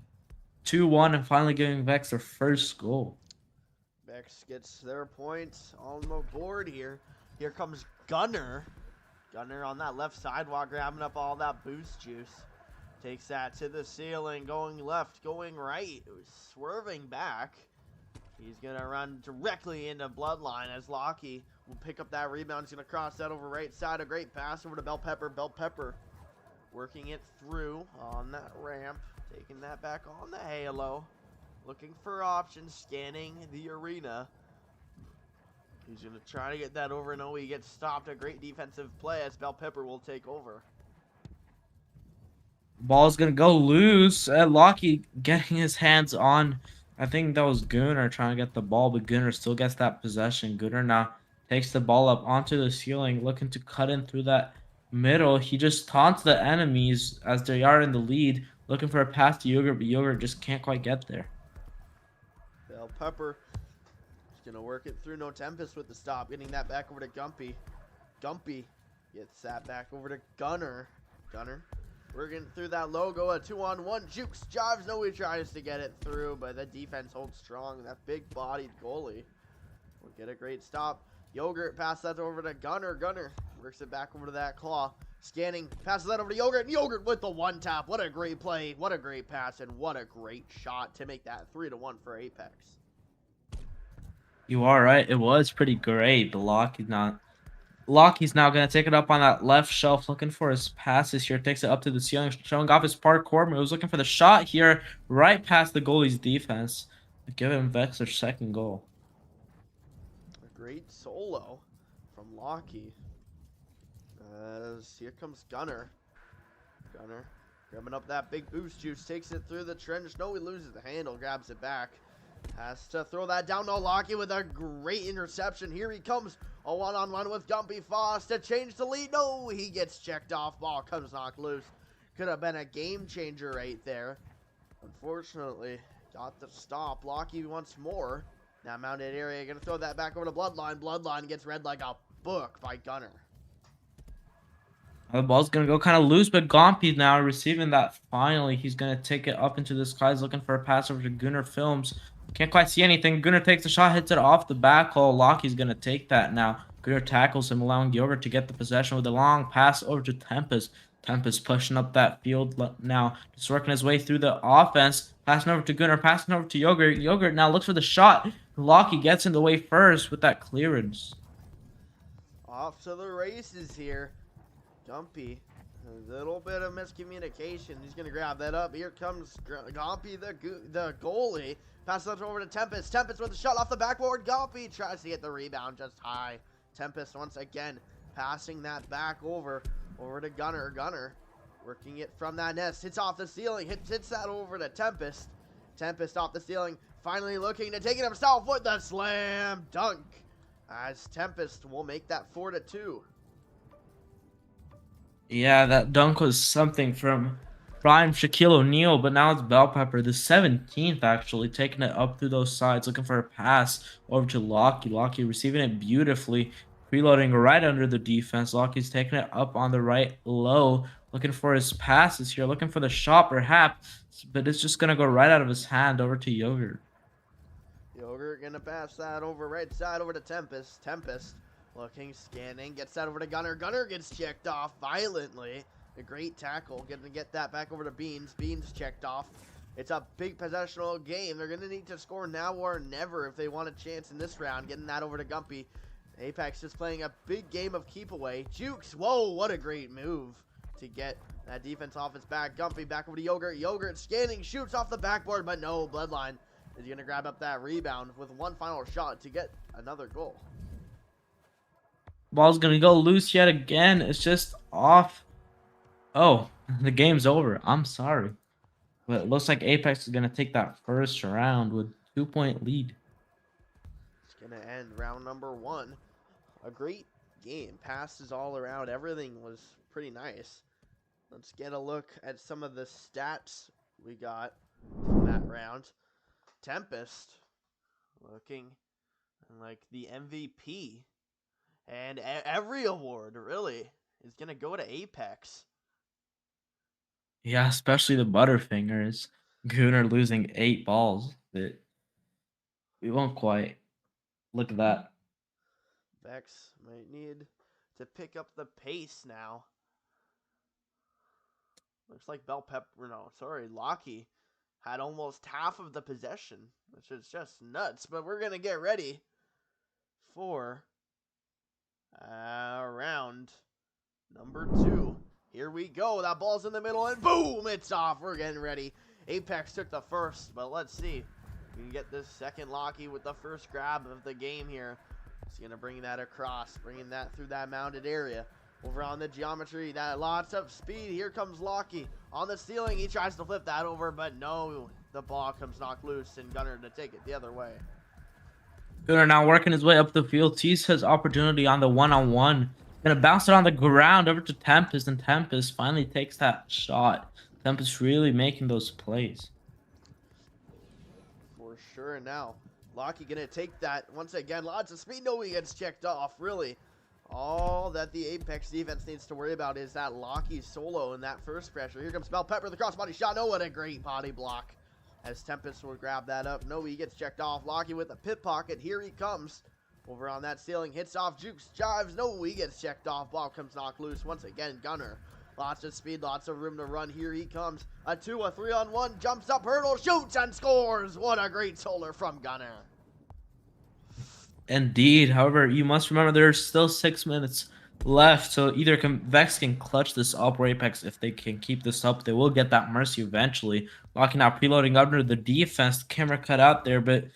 2-1 and finally giving Vex their first goal. Vex gets their points on the board here. Here comes Gunner. Gunner on that left sidewalk, grabbing up all that boost juice. Takes that to the ceiling, going left, going right. Swerving back. He's going to run directly into Bloodline as Lockie will pick up that rebound. He's going to cross that over right side. A great pass over to Bell Pepper. Bell Pepper working it through on that ramp. Taking that back on the halo. Looking for options, scanning the arena. He's going to try to get that over. No, he gets stopped. A great defensive play as Bell Pepper will take over. Ball's going to go loose. Lockie getting his hands on, I think that was Gunner trying to get the ball, but Gunner still gets that possession. Gunner now takes the ball up onto the ceiling, looking to cut in through that middle. He just taunts the enemies as they are in the lead, looking for a pass to Yogurt, but Yogurt just can't quite get there. Bell Pepper is going to work it through. No Tempest with the stop. Getting that back over to Gumpy. Gumpy gets that back over to Gunner. Gunner working through that logo. A 2-on-1. Jukes jives. No, he tries to get it through, but the defense holds strong. That big-bodied goalie will get a great stop. Yogurt pass that over to Gunner. Gunner works it back over to that claw. Scanning, passes that over to Yogurt. Yogurt with the one tap. What a great play. What a great pass. And what a great shot to make that 3-1 for Apex. You are right. It was pretty great. But Lockie's now going to take it up on that left shelf, looking for his passes here. Takes it up to the ceiling, showing off his parkour moves. Looking for the shot here, right past the goalie's defense. Give him Vex their second goal. A great solo from Lockie. As here comes Gunner. Gunner grabbing up that big boost juice. Takes it through the trench. No, he loses the handle. Grabs it back. Has to throw that down to Lockie with a great interception. Here he comes. A one-on-one with Gumpy Foss to change the lead. No, he gets checked off. Ball comes knocked loose. Could have been a game changer right there. Unfortunately, got the stop. Lockie once more. Now mounted area. Going to throw that back over to Bloodline. Bloodline gets read like a book by Gunner. The ball's going to go kind of loose, but Gompy now receiving that finally. He's going to take it up into the skies, looking for a pass over to Gunner Films. Can't quite see anything. Gunner takes the shot, hits it off the back hole. Lockie's going to take that now. Gunner tackles him, allowing Yogurt to get the possession with a long pass over to Tempest. Tempest pushing up that field now, just working his way through the offense. Passing over to Gunner, passing over to Yogurt. Yogurt now looks for the shot. Lockie gets in the way first with that clearance. Off to the races here. Gumpy, a little bit of miscommunication. He's going to grab that up. Here comes Gumpy, the goalie. Pass that over to Tempest. Tempest with a shot off the backboard. Gumpy tries to get the rebound just high. Tempest once again passing that back over to Gunner. Gunner working it from that nest. Hits off the ceiling. Hits that over to Tempest. Tempest off the ceiling. Finally looking to take it himself with the slam dunk. As Tempest will make that 4-2. Yeah, that dunk was something from prime Shaquille O'Neal, but now it's Bell Pepper, the 17th actually, taking it up through those sides, looking for a pass over to Lockie. Lockie receiving it beautifully, preloading right under the defense. Lockie's taking it up on the right low, looking for his passes here, looking for the shot perhaps, but it's just going to go right out of his hand over to Yogurt. Yogurt going to pass that over right side over to Tempest. Tempest looking, scanning, gets that over to Gunner. Gunner gets checked off violently. A great tackle. Going to get that back over to Beans. Beans checked off. It's a big possessional game. They're going to need to score now or never if they want a chance in this round. Getting that over to Gumpy. Apex just playing a big game of keep away. Jukes, whoa, what a great move to get that defense off its back. Gumpy back over to Yogurt. Yogurt scanning, shoots off the backboard, but no, Bloodline is going to grab up that rebound with one final shot to get another goal. Ball's going to go loose yet again. It's just off. Oh, the game's over. I'm sorry. But it looks like Apex is going to take that first round with 2-point lead. It's going to end round number 1. A great game. Passes all around. Everything was pretty nice. Let's get a look at some of the stats we got from that round. Tempest looking like the MVP. And every award, really, is going to go to Apex. Yeah, especially the Butterfingers. Gunnar losing 8 balls. But we won't quite. Look at that. Vex might need to pick up the pace now. Looks like Lockie had almost half of the possession, which is just nuts. But we're going to get ready for round number 2. Here we go. That ball's in the middle, and boom, it's off. We're getting ready. Apex took the first, but let's see if we can get this second Lockie with the first grab of the game here. He's going to bring that across, bringing that through that mounted area. Over on the geometry, that lots of speed. Here comes Lockie on the ceiling. He tries to flip that over, but no, the ball comes knocked loose, and Gunnar to take it the other way. Gunnar now working his way up the field. Sees his opportunity on the one-on-one. Gonna bounce it on the ground over to Tempest, and Tempest finally takes that shot. Tempest really making those plays. For sure now. Lockie gonna take that once again. Lots of speed. No, he gets checked off. Really, all that the Apex defense needs to worry about is that Lockie solo in that first pressure. Here comes Bell Pepper, the crossbody shot. No, what a great body block. As Tempest will grab that up. No, he gets checked off. Lockie with a pit pocket. Here he comes. Over on that ceiling, hits off Jukes, jives, no, he gets checked off, ball comes knocked loose, once again, Gunnar, lots of speed, lots of room to run, here he comes, a 3-on-1, jumps up, hurdle, shoots, and scores, what a great solar from Gunnar. Indeed, however, you must remember there's still 6 minutes left, so either Vex can clutch this up, or Apex, if they can keep this up, they will get that mercy eventually. Locking out, preloading under the defense, camera cut out there, but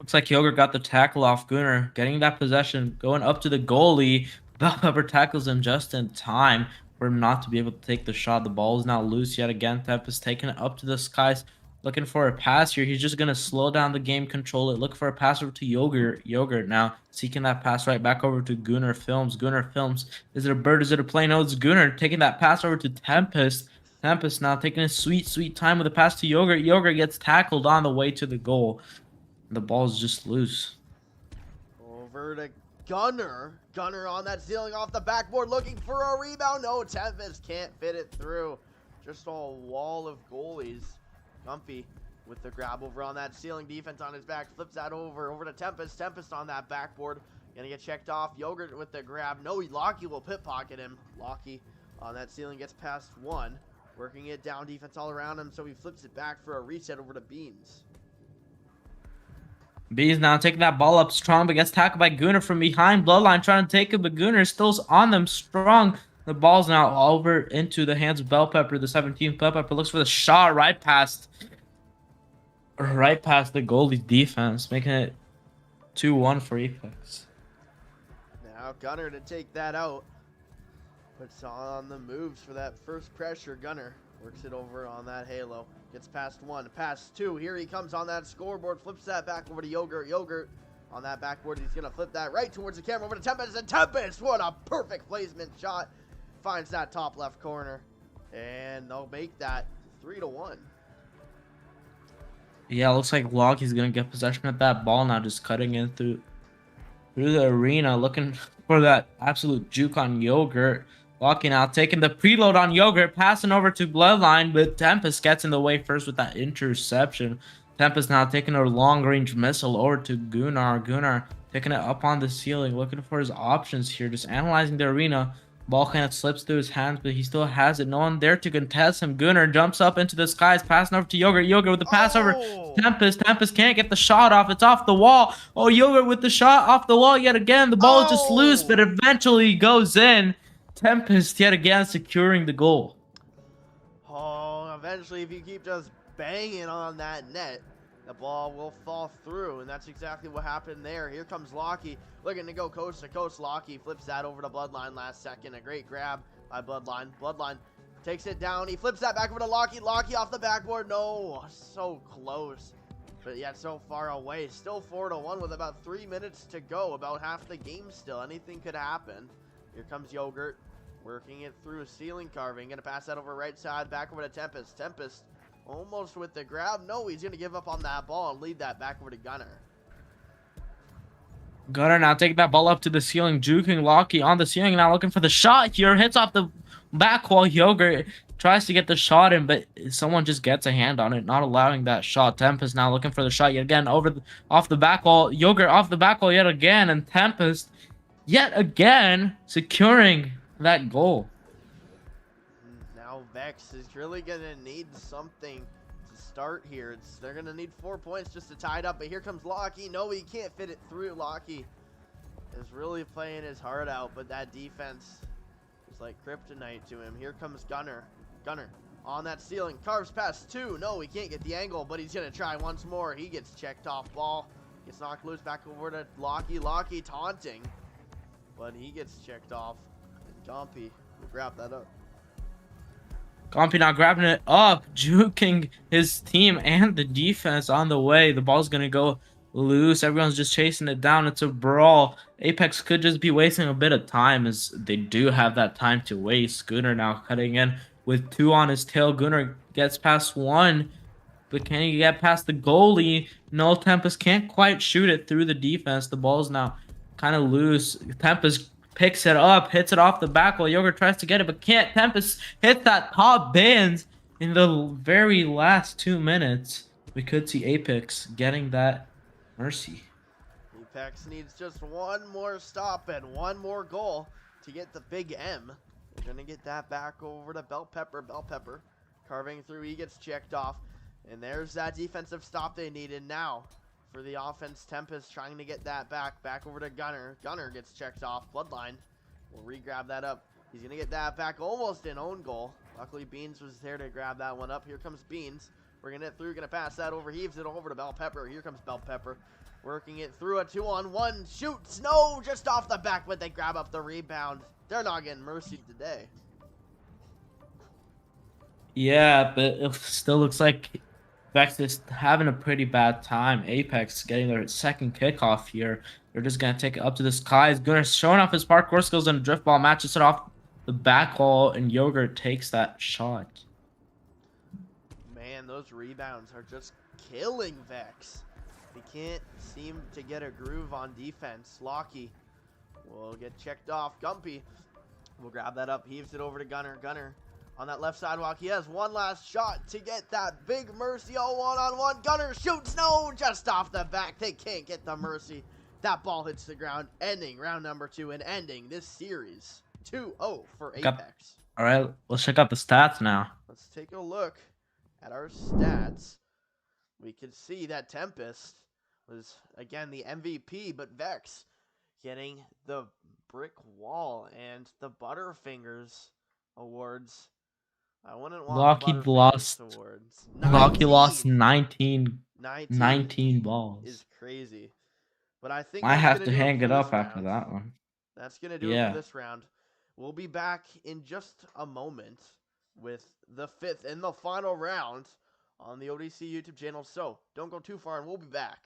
looks like Yogurt got the tackle off Gunnar, getting that possession, going up to the goalie. Bell Pepper tackles him just in time for him not to be able to take the shot. The ball is now loose yet again. Tempest taking it up to the skies, looking for a pass here. He's just going to slow down the game, control it, look for a pass over to Yogurt. Yogurt now seeking that pass right back over to Gunnar Films. Gunnar Films. Is it a bird? Is it a play? No, it's Gunnar taking that pass over to Tempest. Tempest now taking a sweet, sweet time with a pass to Yogurt. Yogurt gets tackled on the way to the goal. The ball's just loose. Over to Gunnar. Gunnar on that ceiling off the backboard looking for a rebound. No, Tempest can't fit it through. Just a wall of goalies. Gumpy with the grab over on that ceiling. Defense on his back. Flips that over to Tempest. Tempest on that backboard. Gonna get checked off. Yogurt with the grab. No, Lockie will pit pocket him. Lockie on that ceiling gets past one. Working it down. Defense all around him. So he flips it back for a reset over to Beans. Bees now taking that ball up strong, but gets tackled by Gunnar from behind. Bloodline trying to take it, but Gunnar still's on them strong. The ball's now over into the hands of Bell Pepper, the 17th. Bell Pepper looks for the shot right past the goalie's defense, making it 2-1 for Apex. Now Gunnar to take that out. Puts on the moves for that first pressure. Gunnar works it over on that halo. Gets past one, past two. Here he comes on that scoreboard. Flips that back over to Yogurt. Yogurt on that backboard. He's going to flip that right towards the camera over to Tempest. And Tempest, what a perfect placement shot. Finds that top left corner. And they'll make that 3-1. Yeah, looks like Lockie's going to get possession of that ball now. Just cutting in through the arena. Looking for that absolute juke on Yogurt. Lockie now taking the preload on Yogurt, passing over to Bloodline, but Tempest gets in the way first with that interception. Tempest now taking a long-range missile over to Gunnar. Gunnar taking it up on the ceiling, looking for his options here, just analyzing the arena, Ball kind of slips through his hands, but he still has it. No one there to contest him. Gunnar jumps up into the skies, passing over to Yogurt. Yogurt with the pass over Oh! Tempest. Tempest can't get the shot off. It's off the wall. Oh, Yogurt with the shot off the wall yet again. The ball is just loose, but Oh! eventually goes in. Tempest yet again securing the goal. Oh, eventually, if you keep just banging on that net, the ball will fall through, and that's exactly what happened there. Here comes Lockie, looking to go coast to coast. Lockie flips that over to Bloodline last second. A great grab by Bloodline. Bloodline takes it down. He flips that back over to Lockie. Lockie off the backboard. No, so close, but yet so far away. Still 4-1 with about 3 minutes to go. About half the game still. Anything could happen. Here comes Yogurt, working it through a ceiling carving. Gonna pass that over right side, back over to Tempest. Tempest almost with the grab. No, he's gonna give up on that ball and lead that back over to Gunnar. Gunnar now taking that ball up to the ceiling, juking Lockie on the ceiling now, looking for the shot here. Hits off the back wall. Yogurt tries to get the shot in, but someone just gets a hand on it, not allowing that shot. Tempest now looking for the shot yet again off the back wall. Yogurt off the back wall yet again, and Tempest yet again securing that goal. Now Vex is really gonna need something to start here. They're gonna need 4 points just to tie it up, but here comes Lockie. No, he can't fit it through. Lockie is really playing his heart out, but that defense is like kryptonite to him. Here comes Gunnar. Gunnar on that ceiling, carves past 2. No, he can't get the angle, but he's gonna try once more. He gets checked off. Ball gets knocked loose, back over to Lockie. Lockie taunting, but he gets checked off. And Gompy will grab that up. Gompy now grabbing it up, juking his team and the defense on the way. The ball's going to go loose. Everyone's just chasing it down. It's a brawl. Apex could just be wasting a bit of time, as they do have that time to waste. Gunnar now cutting in with 2 on his tail. Gunnar gets past 1, but can he get past the goalie? No, Tempest can't quite shoot it through the defense. The ball's now kind of loose. Tempest picks it up, hits it off the back while Yogurt tries to get it, but can't. Tempest hits that top bins in the very last 2 minutes. We could see Apex getting that mercy. Apex needs just one more stop and one more goal to get the big M. They're going to get that back over to Bell Pepper. Bell Pepper carving through. He gets checked off. And there's that defensive stop they needed now. For the offense, Tempest trying to get that back over to Gunnar. Gunnar gets checked off. Bloodline will re-grab that up. He's going to get that back almost in own goal. Luckily, Beans was there to grab that one up. Here comes Beans. Bringing it through, going to pass that over. Heaves it over to Bell Pepper. Here comes Bell Pepper. Working it through a 2-on-1. Shoots. No, just off the back, but they grab up the rebound. They're not getting mercy today. Yeah, but it still looks like Vex is having a pretty bad time. Apex getting their second kickoff here. They're just going to take it up to the skies. Gunnar showing off his parkour skills and a drift ball, matches it off the back wall, and Yogurt takes that shot. Man, those rebounds are just killing Vex. They can't seem to get a groove on defense. Lockie will get checked off. Gumpy will grab that up, heaves it over to Gunnar. Gunnar on that left sidewalk. He has one last shot to get that big mercy. Oh, one-on-one. Gunnar shoots. No, just off the back. They can't get the mercy. That ball hits the ground, ending round number 2 and ending this series 2-0 for Apex. All right, let's check out the stats now. Let's take a look at our stats. We can see that Tempest was, again, the MVP, but Vex getting the brick wall and the Butterfingers awards. I wouldn't want Lockie Butterfingers lost. awards. Lockie lost 19 19 balls. is crazy. But I think I that's have gonna to do hang for it this up after round. that one. That's going to do it for this round. We'll be back in just a moment with the 5th and the final round on the ODC YouTube channel. So don't go too far and we'll be back.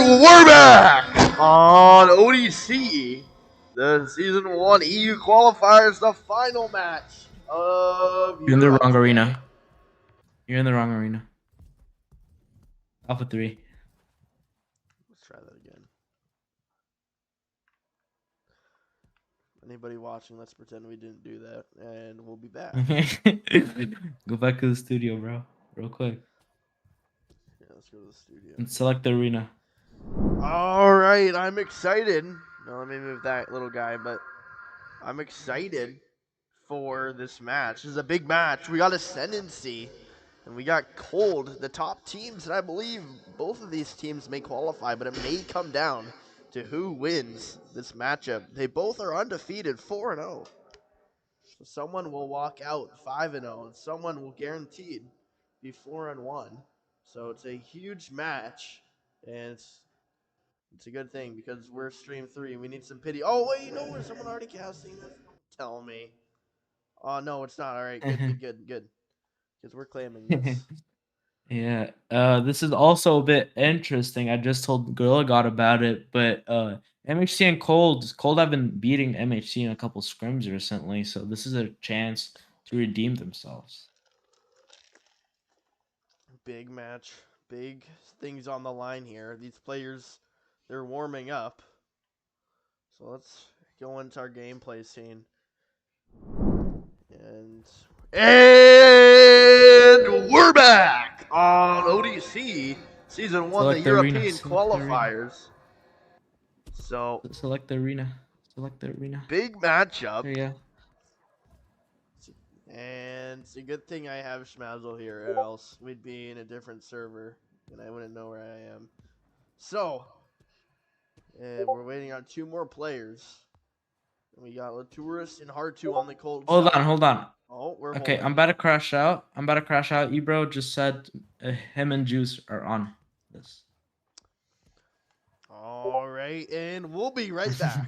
we're back on ODC. The Season 1 EU Qualifiers, the final match of You're in the Europe wrong today. arena. You're in the wrong arena. Alpha 3. Let's try that again. Anybody watching, let's pretend we didn't do that, and we'll be back. Go back to the studio, bro. Real quick. Yeah, let's go to the studio. And select the arena. All right, I'm excited. Now let me move that little guy, but I'm excited for this match. This is a big match. We got Ascendancy, and we got Cold, the top teams, and I believe both of these teams may qualify, but it may come down to who wins this matchup. They both are undefeated, 4-0. So someone will walk out 5-0, and someone will guaranteed be 4-1. So it's a huge match, and it's a good thing because we're stream 3. We need some pity. Oh wait, you know where someone already casting this? Tell me. Oh no, it's not. All right, good. Because we're claiming this. Yeah. This is also a bit interesting. I just told GorillaGod about it, but MHC and Cold have been beating MHC in a couple scrims recently, so this is a chance to redeem themselves. Big match, big things on the line here. These players, they're warming up. So let's go into our gameplay scene. And we're back on ODC Season 1, Select the the arena, European select the arena. qualifiers. So Select the arena. Select the arena. big matchup. There you go. And it's a good thing I have Shmazzle here, or else we'd be in a different server, and I wouldn't know where I am. So, we're waiting on 2 more players. We got Latourist and Hard2 on the Cold side. Hold on. Oh, we're Okay, holding. I'm about to crash out. Ebro just said him and Juice are on this. All right, and we'll be right back.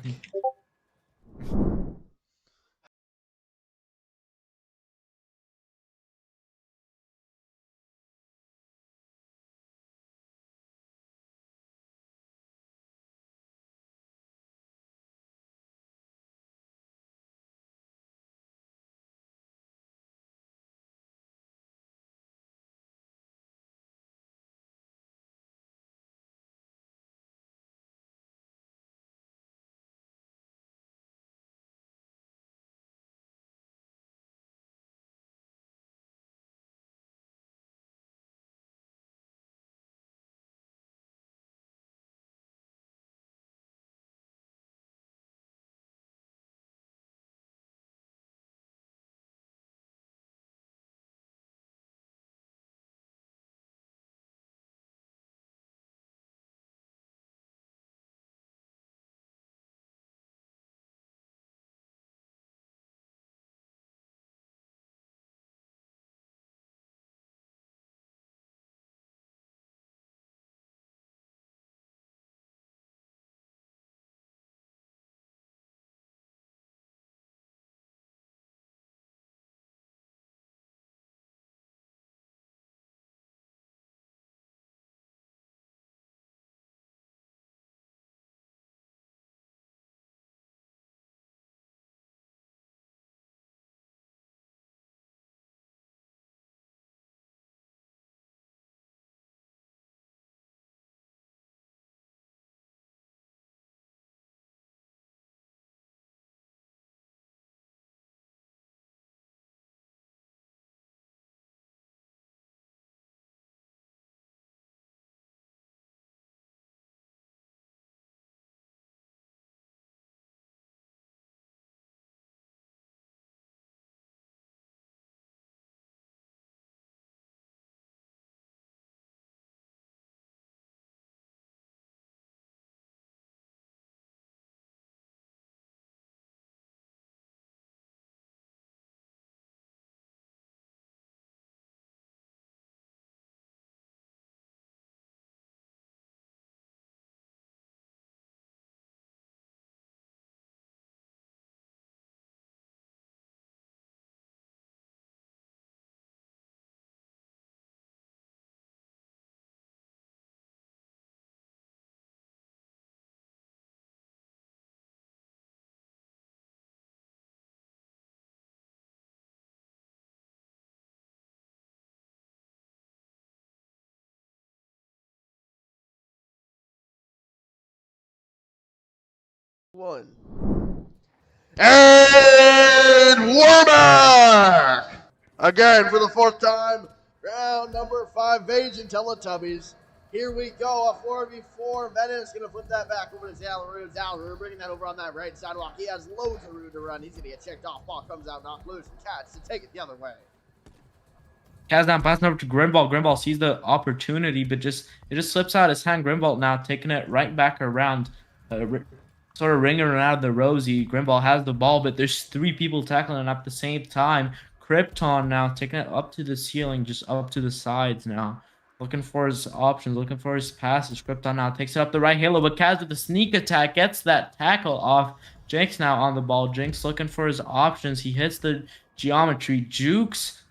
1. And we're back! Again, for the 4th time, round number 5, Vage and Teletubbies. Here we go, a 4v4. Venice going to flip that back over to Zalaru. Zalaru bringing that over on that right sidewalk. He has loads of room to run. He's going to get checked off. Ball comes out, knocked loose. And Cats to take it the other way. Cats down, passing over to Grimvault. Grimvault sees the opportunity, but it just slips out his hand. Grimvault now taking it right back around, sort of ringing around the Rosie. Grimvault has the ball, but there's 3 people tackling it at the same time. Krypton now taking it up to the ceiling, just up to the sides now. Looking for his options, looking for his passes. Krypton now takes it up the right halo, but Kaz with the sneak attack gets that tackle off. Jinx now on the ball. Jinx looking for his options. He hits the geometry. Jukes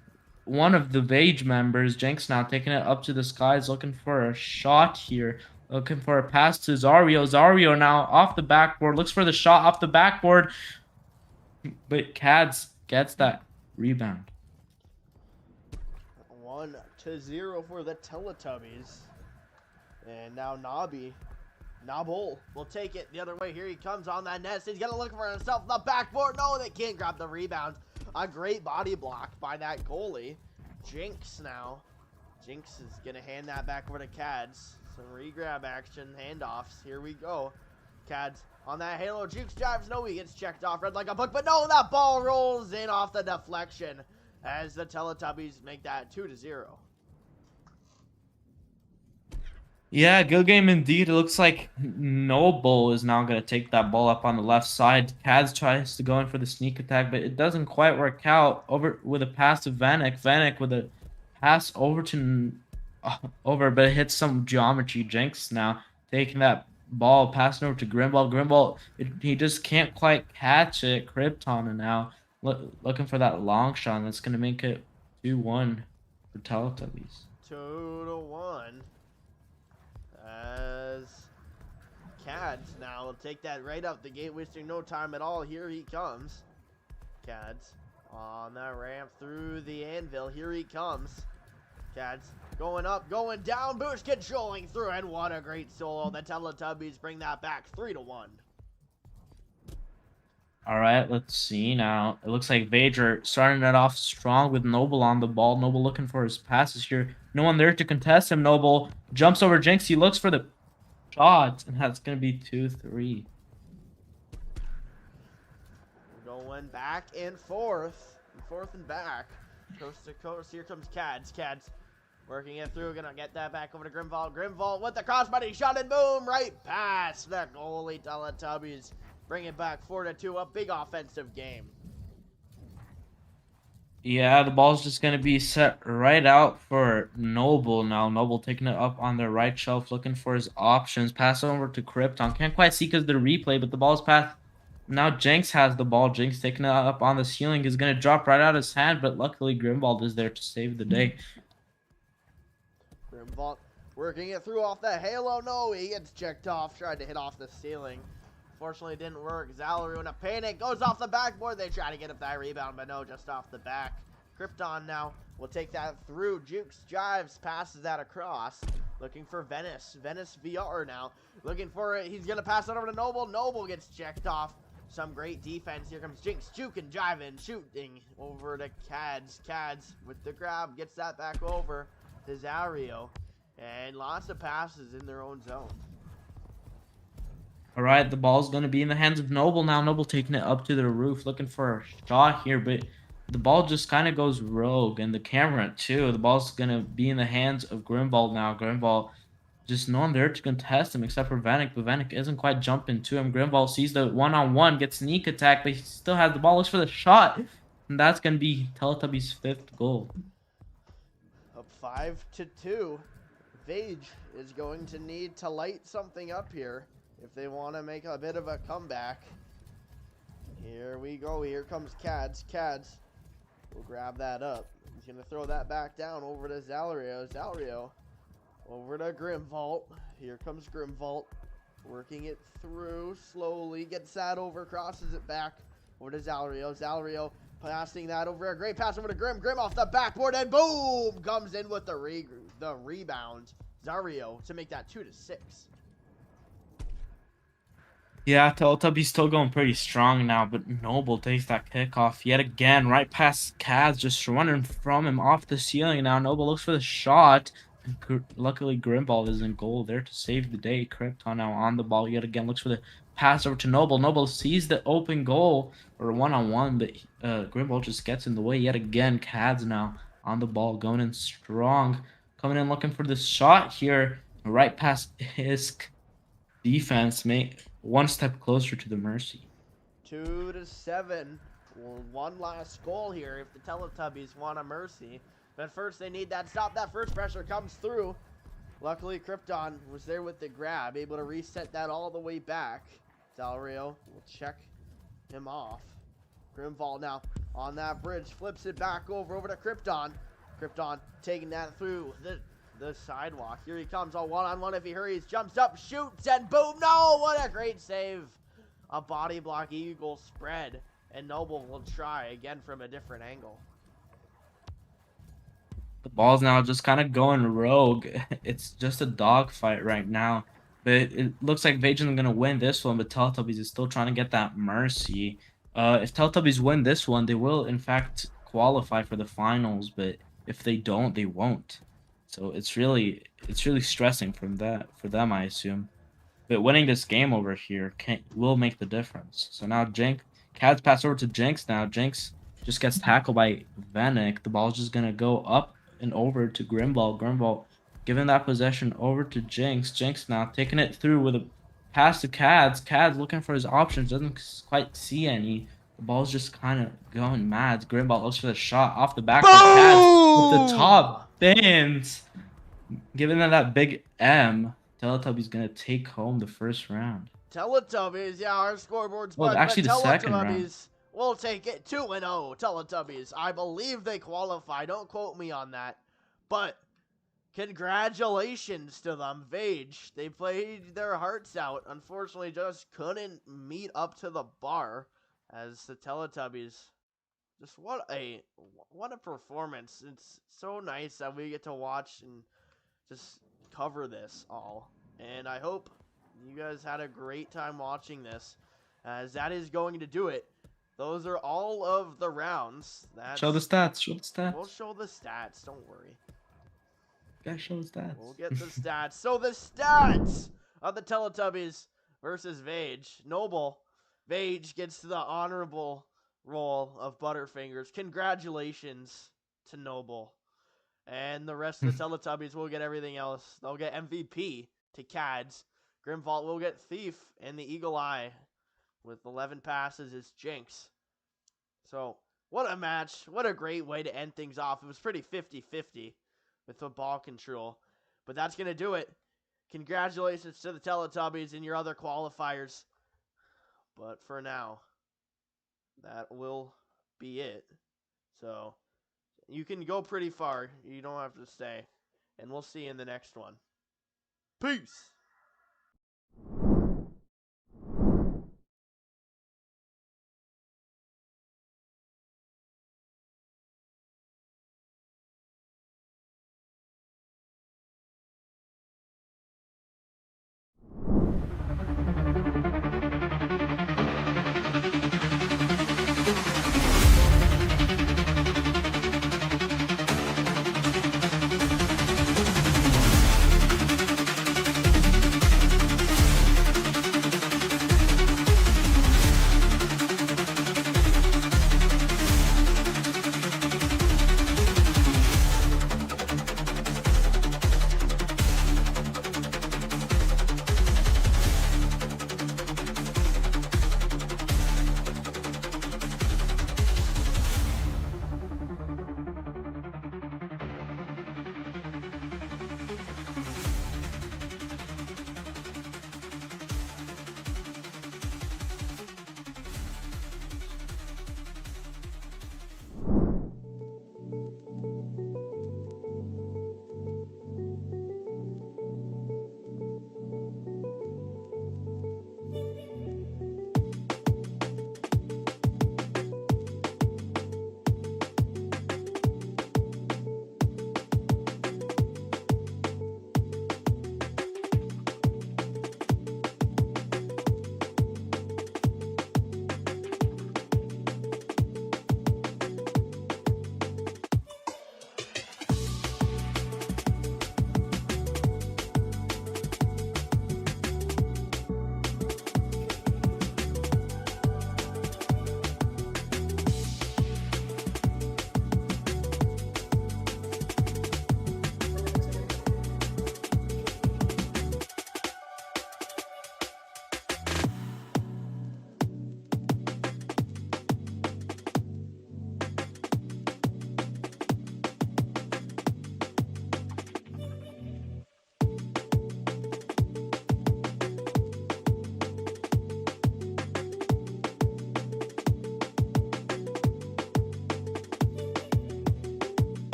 one of the Vage members. Jinx now taking it up to the skies, looking for a shot here. Looking for a pass to Zario. Zario now off the backboard. Looks for the shot off the backboard. But Cads gets that rebound. 1-0 for the Teletubbies. And now Nobble will take it the other way. Here he comes on that nest. He's going to look for himself on the backboard. No, they can't grab the rebound. A great body block by that goalie. Jinx now. Jinx is going to hand that back over to Cads. Some re-grab action, handoffs. Here we go. Cads on that halo. Jukes drives. No, he gets checked off. Red like a book. But no, that ball rolls in off the deflection as the Teletubbies make that 2-0. Yeah, good game indeed. It looks like Noble is now going to take that ball up on the left side. Cads tries to go in for the sneak attack, but it doesn't quite work out. Over with a pass to Vanek. Vanek with a pass over to but it hits some geometry. Jinx now taking that ball, passing over to Grimvault. Grimvault, he just can't quite catch it. Krypton now looking for that long shot. That's going to make it 2-1 for Teletubbies. 2-1. As Cads now will take that right up the gate, wasting no time at all. Here he comes. Cads on that ramp through the anvil. Here he comes. Cads going up, going down. Boosh controlling through, and what a great solo. The Teletubbies bring that back 3-1. All right, let's see now. It looks like Vader starting it off strong with Noble on the ball. Noble looking for his passes here. No one there to contest him. Noble jumps over Jinx. He looks for the shot, and that's going to be 2-3. Going back and forth and back. Coast to coast. Here comes Cads. Cads working it through. Gonna get that back over to Grimvault. Grimvault with the crossbody shot, and boom, right past the goalie. Teletubbies bring it back 4-2. A big offensive game. Yeah, the ball's just going to be set right out for Noble now. Noble taking it up on the right shelf, looking for his options. Pass over to Krypton. Can't quite see because of the replay, but the ball's passed. Now Jinx has the ball. Jinx taking it up on the ceiling. Is going to drop right out of his hand, but luckily Grimvault is there to save the day. Grimvault working it through off the halo. No, he gets checked off. Tried to hit off the ceiling. Fortunately, it didn't work. Zalaru in a panic goes off the backboard. They try to get up that rebound, but no, just off the back. Krypton now will take that through. Jukes drives, passes that across. Looking for Venice. Venice VR now. Looking for it. He's going to pass it over to Noble. Noble gets checked off. Some great defense. Here comes Jinx. Juking, driving, shooting over to Cads. Cads with the grab. Gets that back over to Zario. And lots of passes in their own zone. All right, the ball's going to be in the hands of Noble now. Noble taking it up to the roof, looking for a shot here, but the ball just kind of goes rogue, and the camera too. The ball's going to be in the hands of Grimvault now. Grimvault, just no one there to contest him except for Vanek, but Vanek isn't quite jumping to him. Grimvault sees the one-on-one, gets sneak attack, but he still has the ball, looks for the shot, and that's going to be Teletubbies' 5th goal. Up 5-2. Vage is going to need to light something up here if they want to make a bit of a comeback. Here we go. Here comes Cads. Cads will grab that up. He's going to throw that back down over to Zalario. Zalario over to Grimvault. Here comes Grimvault. Working it through slowly. Gets that over. Crosses it back over to Zalario. Zalario passing that over. A great pass over to Grim. Grim off the backboard. And boom! Comes in with the rebound. Zario to make that 2-6. Yeah, Teletubby's still going pretty strong now, but Noble takes that kickoff yet again, right past Kaz, just running from him off the ceiling now. Noble looks for the shot. Luckily, Grimball is in goal there to save the day. Krypton now on the ball yet again, looks for the pass over to Noble. Noble sees the open goal, or one-on-one, but Grimball just gets in the way yet again. Kaz now on the ball, going in strong. Coming in looking for the shot here, right past Hisk. Defense, mate, one step closer to the mercy. 2-7. Well, one last goal here if the Teletubbies want a mercy. But first they need that stop. That first pressure comes through. Luckily, Krypton was there with the grab, able to reset that all the way back. Del Rio will check him off. Grimval now on that bridge, flips it back over to Krypton. Krypton taking that through the sidewalk. Here he comes, all one-on-one if he hurries, jumps up, shoots, and boom, no, what a great save. A body block eagle spread, and Noble will try again from a different angle. The ball's now just kind of going rogue. It's just a dogfight right now. But it looks like Vajan's going to win this one, but Teletubbies is still trying to get that mercy. If Teletubbies win this one, they will, in fact, qualify for the finals, but if they don't, they won't. So it's really stressing for them, I assume. But winning this game over here will make the difference. So now Cad's pass over to Jinx now. Jinx just gets tackled by Vanek. The ball's just going to go up and over to Grimball. Grimball giving that possession over to Jinx. Jinx now taking it through with a pass to Cads. Cads looking for his options. Doesn't quite see any. The ball's just kind of going mad. Grimball looks for the shot off the back of Cads with the top bins. Giving them that big M. Teletubbies gonna take home the first round. Teletubbies, yeah, our scoreboard's well, actually the second round. We'll take it 2-0. Teletubbies, I believe they qualify. Don't quote me on that, but congratulations to them. Vage, they played their hearts out. Unfortunately, just couldn't meet up to the bar as the Teletubbies. Just what a performance. It's so nice that we get to watch and just cover this all. And I hope you guys had a great time watching this, as that is going to do it. Those are all of the rounds. Show the stats. We'll show the stats. Don't worry. Gotta show the stats. We'll get the stats. So the stats of the Teletubbies versus Vage. Noble. Vage gets the honorable role of Butterfingers. Congratulations to Noble. And the rest of the Teletubbies will get everything else. They'll get MVP to Cads. Grimvault will get Thief, and the Eagle Eye with 11 passes is Jinx. So, what a match. What a great way to end things off. It was pretty 50-50 with the ball control. But that's going to do it. Congratulations to the Teletubbies and your other qualifiers. But for now, that will be it. So, you can go pretty far. You don't have to stay. And we'll see you in the next one. Peace!